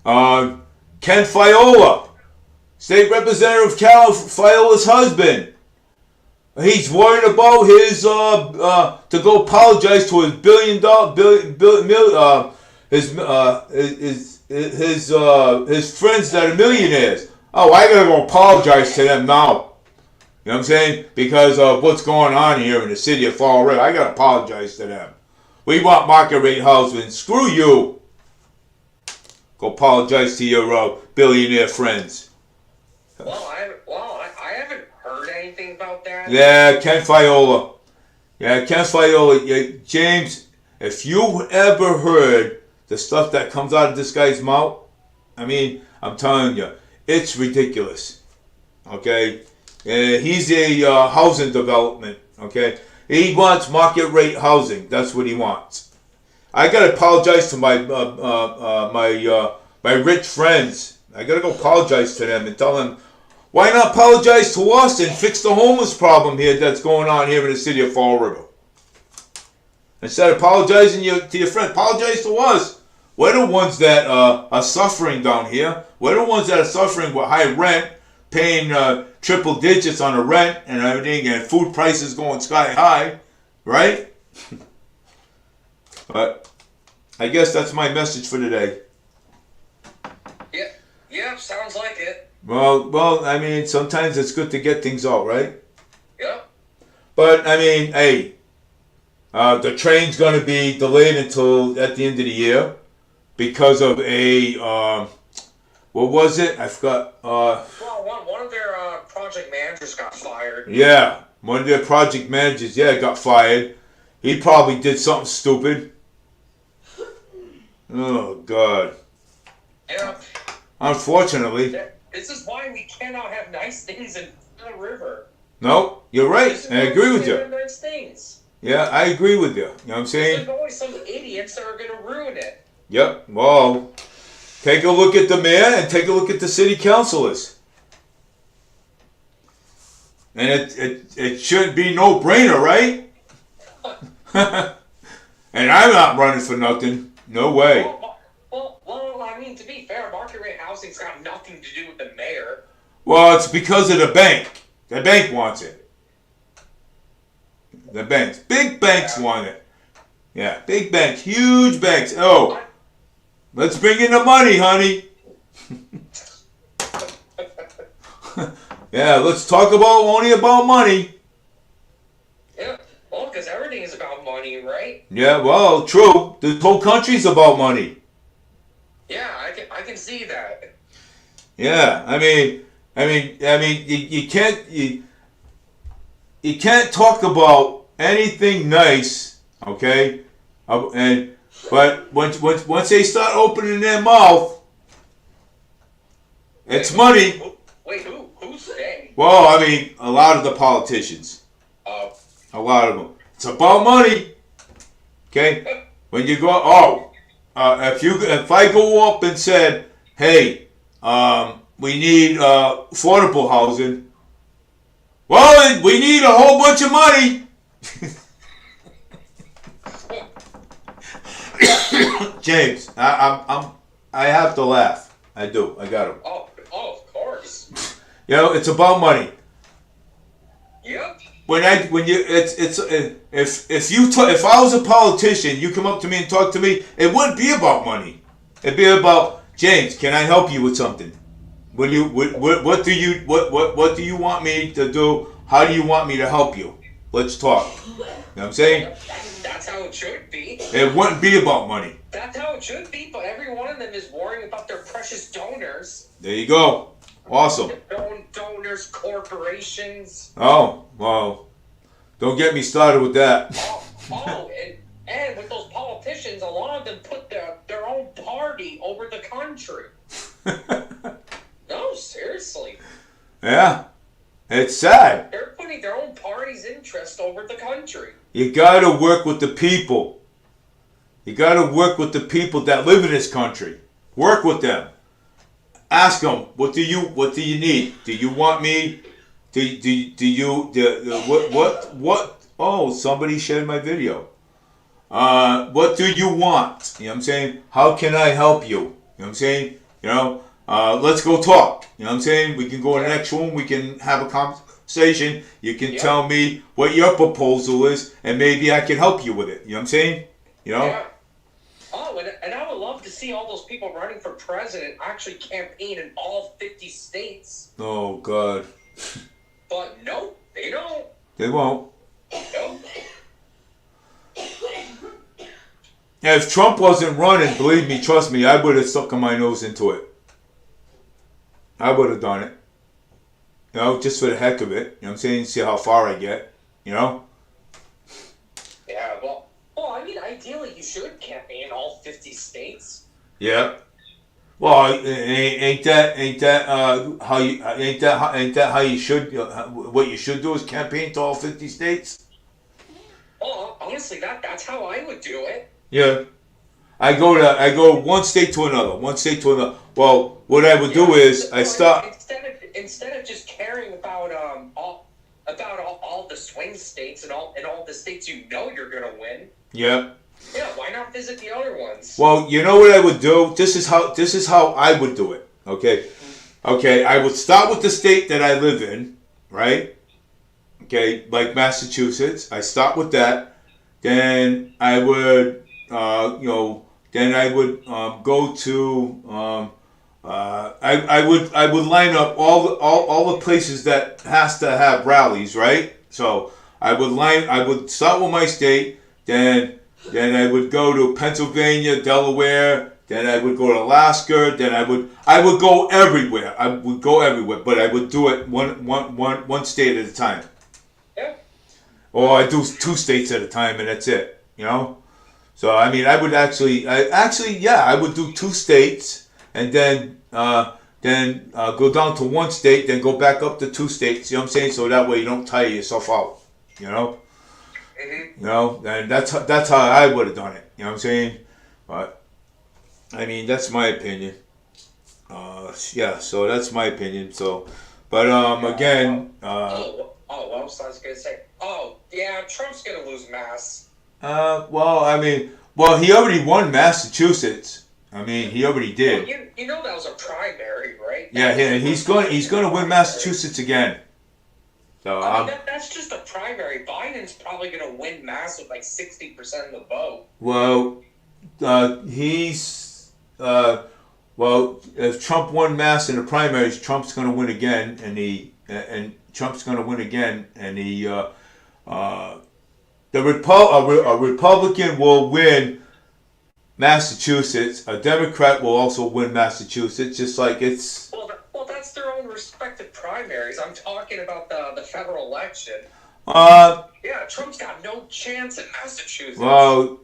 [SPEAKER 1] Ken Fiola, State Representative Cal Fiola's husband. He's worried about his to go apologize to his his friends that are millionaires. Oh, I gotta go apologize to them now. You know what I'm saying? Because of what's going on here in the city of Fall River, I gotta apologize to them. We want market rate housing. Screw you. Go apologize to your billionaire friends.
[SPEAKER 3] Well, I haven't heard anything about that.
[SPEAKER 1] Yeah, Ken Fiola. Yeah, James, if you ever heard the stuff that comes out of this guy's mouth, I mean, I'm telling you, it's ridiculous. Okay? He's a housing development. Okay? He wants market rate housing. That's what he wants. I gotta apologize to my rich friends. I gotta go apologize to them and tell them, why not apologize to us and fix the homeless problem here that's going on here in the city of Fall River? Instead of apologizing to your friend, apologize to us. We're the ones that are suffering down here. We're the ones that are suffering with high rent, paying triple digits on the rent and everything, and food prices going sky high, right? But I guess that's my message for today.
[SPEAKER 3] Yeah, sounds like it.
[SPEAKER 1] Well, I mean, sometimes it's good to get things out, right?
[SPEAKER 3] Yep.
[SPEAKER 1] But I mean, hey, the train's gonna be delayed until at the end of the year because of a what was it? I forgot.
[SPEAKER 3] Well, one of their project managers got fired.
[SPEAKER 1] Yeah, one of their project managers, got fired. He probably did something stupid. Oh God.
[SPEAKER 3] Yeah.
[SPEAKER 1] Unfortunately.
[SPEAKER 3] This is why we cannot have nice things in the river.
[SPEAKER 1] No, you're right. I agree with you.
[SPEAKER 3] Nice things.
[SPEAKER 1] Yeah, I agree with you. You know what I'm saying?
[SPEAKER 3] There's always some idiots that are going to ruin it.
[SPEAKER 1] Yep. Well, take a look at the mayor and take a look at the city councilors. And it should be no brainer, right? And I'm not running for nothing. No way.
[SPEAKER 3] Well, I mean, to be fair, market rate housing's got nothing to do with the mayor.
[SPEAKER 1] Well, it's because of the bank. The bank wants it. The banks. Big banks want it. Yeah, big banks. Huge banks. Oh, let's bring in the money, honey. Yeah, let's talk only about money.
[SPEAKER 3] Yeah, well, because everything is about money, right?
[SPEAKER 1] Yeah, well, true. The whole country's about money.
[SPEAKER 3] Yeah, I can see that.
[SPEAKER 1] Yeah, I mean, you can't talk about anything nice, okay? But once they start opening their mouth, it's money.
[SPEAKER 3] Wait, who's they?
[SPEAKER 1] Well, I mean, a lot of the politicians. A lot of them. It's about money. Okay? When you go, if I go up and said, hey, we need affordable housing. Well, we need a whole bunch of money. James, I have to laugh. I do. I got to.
[SPEAKER 3] Oh, of course.
[SPEAKER 1] You know, it's about money.
[SPEAKER 3] Yep.
[SPEAKER 1] If I was a politician, you come up to me and talk to me, it wouldn't be about money. It'd be about, James, can I help you with something? What do you want me to do? How do you want me to help you? Let's talk. You know what I'm saying?
[SPEAKER 3] That's how it should be.
[SPEAKER 1] It wouldn't be about money.
[SPEAKER 3] That's how it should be, but every one of them is worrying about their precious donors.
[SPEAKER 1] There you go. Awesome.
[SPEAKER 3] Donors, corporations.
[SPEAKER 1] Oh, well, don't get me started with that.
[SPEAKER 3] And with those politicians, a lot of them put their own party over the country. No, seriously.
[SPEAKER 1] Yeah, it's sad.
[SPEAKER 3] They're putting their own party's interest over the country.
[SPEAKER 1] You gotta work with the people. You gotta work with the people that live in this country. Work with them. Ask them, what do you need? Do you want me? What? Oh, somebody shared my video. What do you want? You know what I'm saying? How can I help you? You know what I'm saying? You know, let's go talk. You know what I'm saying? We can go in the next room. We can have a conversation. You can tell me what your proposal is, and maybe I can help you with it. You know what I'm saying? You know?
[SPEAKER 3] Yeah. Oh, and I would love to see all those people running for president actually campaign in all 50 states.
[SPEAKER 1] Oh, God.
[SPEAKER 3] But no, they don't.
[SPEAKER 1] They won't.
[SPEAKER 3] Nope.
[SPEAKER 1] If Trump wasn't running, believe me, trust me, I would have stuck my nose into it. I would have done it. You know, just for the heck of it. You know what I'm saying? See how far I get. You know?
[SPEAKER 3] Yeah, well, I mean, ideally you should campaign in all 50 states.
[SPEAKER 1] Yeah. Well, ain't that how you should? What you should do is campaign to all 50 states.
[SPEAKER 3] Well, honestly, that's how I would do it.
[SPEAKER 1] Yeah. I go one state to another. Well, what I would do is I stop.
[SPEAKER 3] Instead of just caring about all the swing states and all the states you know you're gonna win.
[SPEAKER 1] Yeah.
[SPEAKER 3] Yeah, why not visit the other ones?
[SPEAKER 1] Well, you know what I would do? This is how I would do it. Okay. I would start with the state that I live in, right? Okay, like Massachusetts. I start with that. Then I would, go to. I would line up all the places that has to have rallies, right? So I would start with my state, then I would go to Pennsylvania, Delaware, then I would go to Alaska, then I would go everywhere. But I would do it one state at a time.
[SPEAKER 3] Yeah.
[SPEAKER 1] Or I do 2 states at a time, and that's it. You know. So I mean, I would I would do 2 states, and then go down to 1 state, then go back up to 2 states. You know what I'm saying? So that way you don't tire yourself out. You know.
[SPEAKER 3] Mm-hmm.
[SPEAKER 1] You know, and that's how I would have done it. You know what I'm saying? But I mean, that's my opinion. So that's my opinion. So, but again.
[SPEAKER 3] What else I was gonna say? Oh, yeah, Trump's gonna lose mass.
[SPEAKER 1] Well, I mean, Well, he already won Massachusetts. I mean, he already
[SPEAKER 3] Well,
[SPEAKER 1] did.
[SPEAKER 3] you know that was a primary, right?
[SPEAKER 1] Yeah, he's going to win Massachusetts again. So
[SPEAKER 3] I mean, that's just a primary. Biden's probably going to win Mass with like 60% of the vote.
[SPEAKER 1] well, he's well. If Trump won Mass in the primaries, Trump's going to win again, and Trump's going to win again, and a Republican will win Massachusetts. A Democrat will also win Massachusetts, just like it's.
[SPEAKER 3] Well, that's their own respective primaries. I'm talking about the federal election. Yeah, Trump's got no chance in Massachusetts.
[SPEAKER 1] And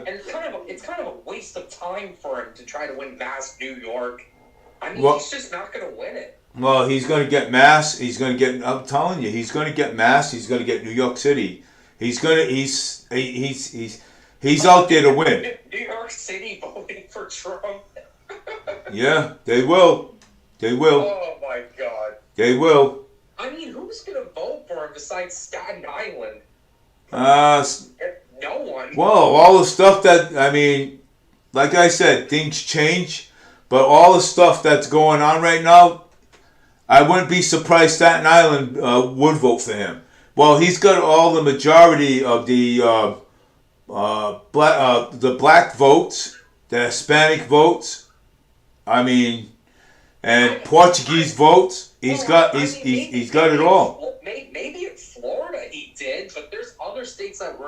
[SPEAKER 3] it's kind of a waste of time for him to try to win Mass New York. I mean,
[SPEAKER 1] Well-
[SPEAKER 3] he's just not going to win it.
[SPEAKER 1] well, he's going to get Mass. He's going to get. I'm telling you, he's going to get Mass. He's going to get New York City. He's out there to win.
[SPEAKER 3] New York City voting for Trump.
[SPEAKER 1] Yeah, they will. They will.
[SPEAKER 3] Oh my God.
[SPEAKER 1] They will.
[SPEAKER 3] I mean, who's going to vote for him besides Staten Island? No one.
[SPEAKER 1] Well, all the stuff that, I mean, like I said, things change, but all the stuff that's going on right now, I wouldn't be surprised Staten Island would vote for him. Well, he's got all the majority of the black votes, the Hispanic votes, I mean, and Portuguese votes. He's got it all.
[SPEAKER 3] Maybe in Florida he did, but there's other states that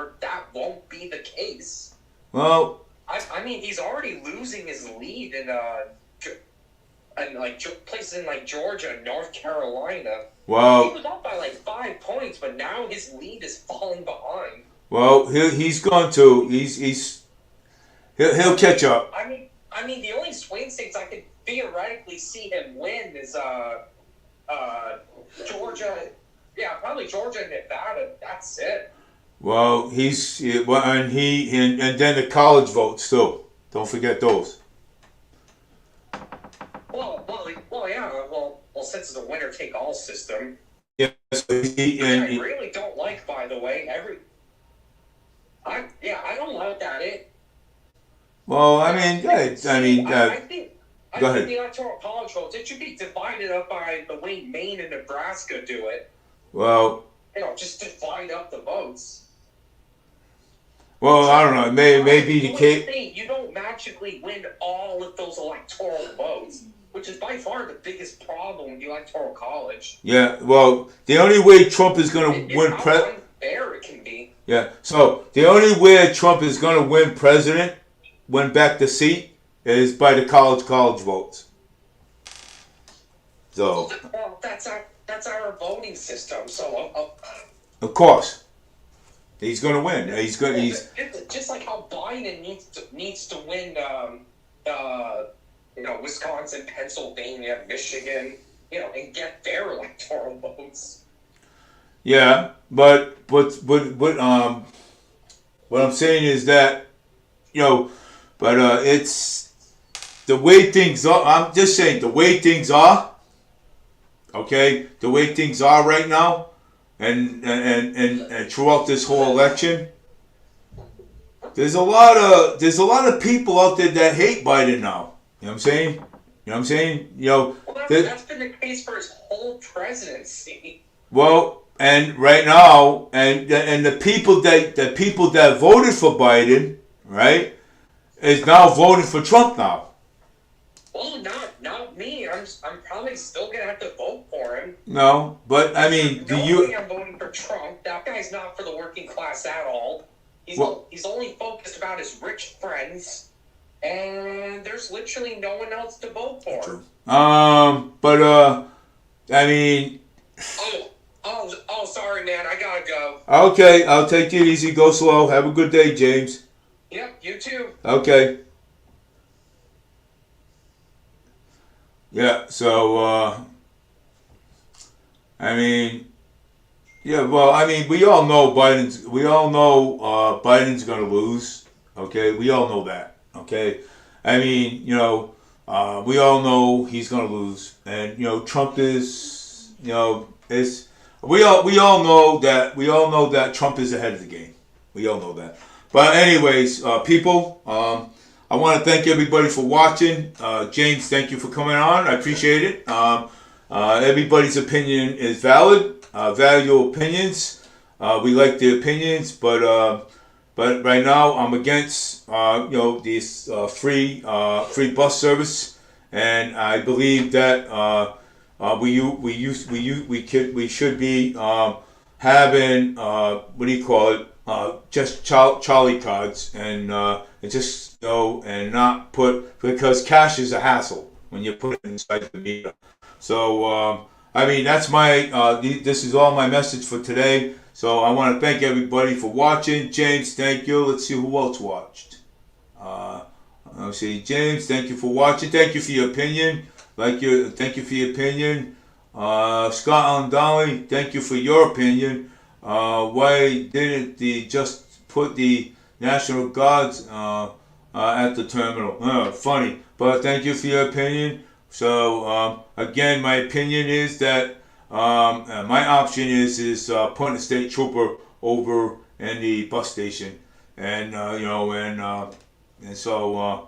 [SPEAKER 3] won't be the case.
[SPEAKER 1] Well,
[SPEAKER 3] I mean, he's already losing his lead in places in like Georgia and North Carolina. He
[SPEAKER 1] well,
[SPEAKER 3] was up by like 5 points, but now his lead is falling behind.
[SPEAKER 1] well, he's going to he'll catch up.
[SPEAKER 3] I mean, the only swing states I could theoretically see him win is Georgia. Yeah, probably Georgia and Nevada. That's it.
[SPEAKER 1] Well, and then the college votes too. Don't forget those.
[SPEAKER 3] Well, since it's a winner-take-all system,
[SPEAKER 1] Yeah, so
[SPEAKER 3] I really don't like. By the way, I don't like that.
[SPEAKER 1] well, I mean,
[SPEAKER 3] I think
[SPEAKER 1] go ahead.
[SPEAKER 3] the electoral college votes, it should be divided up by the way Maine and Nebraska do it.
[SPEAKER 1] Well,
[SPEAKER 3] Just divide up the votes.
[SPEAKER 1] well, I don't know. It may be the case.
[SPEAKER 3] You don't magically win all of those electoral votes, which is by far the biggest problem with the electoral college.
[SPEAKER 1] Yeah. Well, the only way Trump is going to win
[SPEAKER 3] How unfair it can be.
[SPEAKER 1] Yeah. So the only way Trump is going to win back the seat, is by the college votes. So.
[SPEAKER 3] Well, that's our voting system. So.
[SPEAKER 1] Of course, he's going to win. He's
[SPEAKER 3] Just like how Biden needs to win, Wisconsin, Pennsylvania, Michigan, and get their electoral votes.
[SPEAKER 1] Yeah, but what I'm saying is that, it's the way things are. I'm just saying the way things are. Okay, the way things are right now. And throughout this whole election, there's a lot of people out there that hate Biden now. You know what I'm saying?
[SPEAKER 3] Well, that's been the case for his whole presidency.
[SPEAKER 1] Well, and right now, and the people that voted for Biden, right, is now voting for Trump now.
[SPEAKER 3] Well, not me. I'm probably still gonna have to vote for him.
[SPEAKER 1] No, but I mean,
[SPEAKER 3] I'm voting for Trump. That guy's not for the working class at all. He's only focused about his rich friends, and there's literally no one else to vote for.
[SPEAKER 1] I mean.
[SPEAKER 3] Oh, sorry, man. I gotta go.
[SPEAKER 1] Okay, I'll take it easy. Go slow. Have a good day, James.
[SPEAKER 3] Yep, you too.
[SPEAKER 1] Okay. Yeah, so, we all know Biden's gonna lose, okay? We all know that, okay? We all know he's gonna lose, and, Trump is, we all know that Trump is ahead of the game. We all know that. But anyways, people, I want to thank everybody for watching. James, thank you for coming on. I appreciate it. Everybody's opinion is valid. Value opinions. We like the opinions, but right now I'm against this free bus service, and I believe that we should be having what do you call it? Just Charlie cards, and just and not put, because cash is a hassle when you put it inside the meter. So I mean, that's my this is all my message for today. So I want to thank everybody for watching. James, thank you. Let's see who else watched. Let's see, James, thank you for watching. Thank you for your opinion. Thank you for your opinion. Scott Allen Dolly, thank you for your opinion. Why didn't they just put the National Guards at the terminal? Funny, but thank you for your opinion. So again, my opinion is that my option is putting a state trooper over in the bus station, and so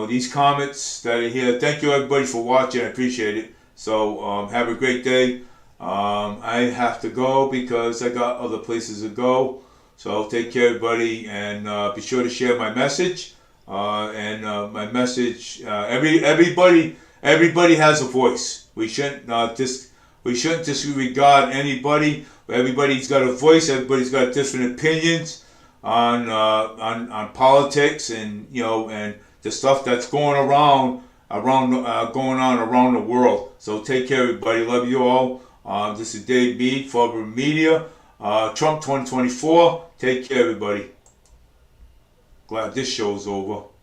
[SPEAKER 1] these comments that are here. Thank you everybody for watching. I appreciate it. So have a great day. I have to go because I got other places to go. So take care, everybody, and be sure to share my message. My message. Everybody has a voice. We shouldn't disregard anybody. Everybody's got a voice. Everybody's got different opinions on politics, and and the stuff that's going on around the world. So take care, everybody. Love you all. This is Dave B. Farber Media. Trump 2024. Take care, everybody. Glad this show's over.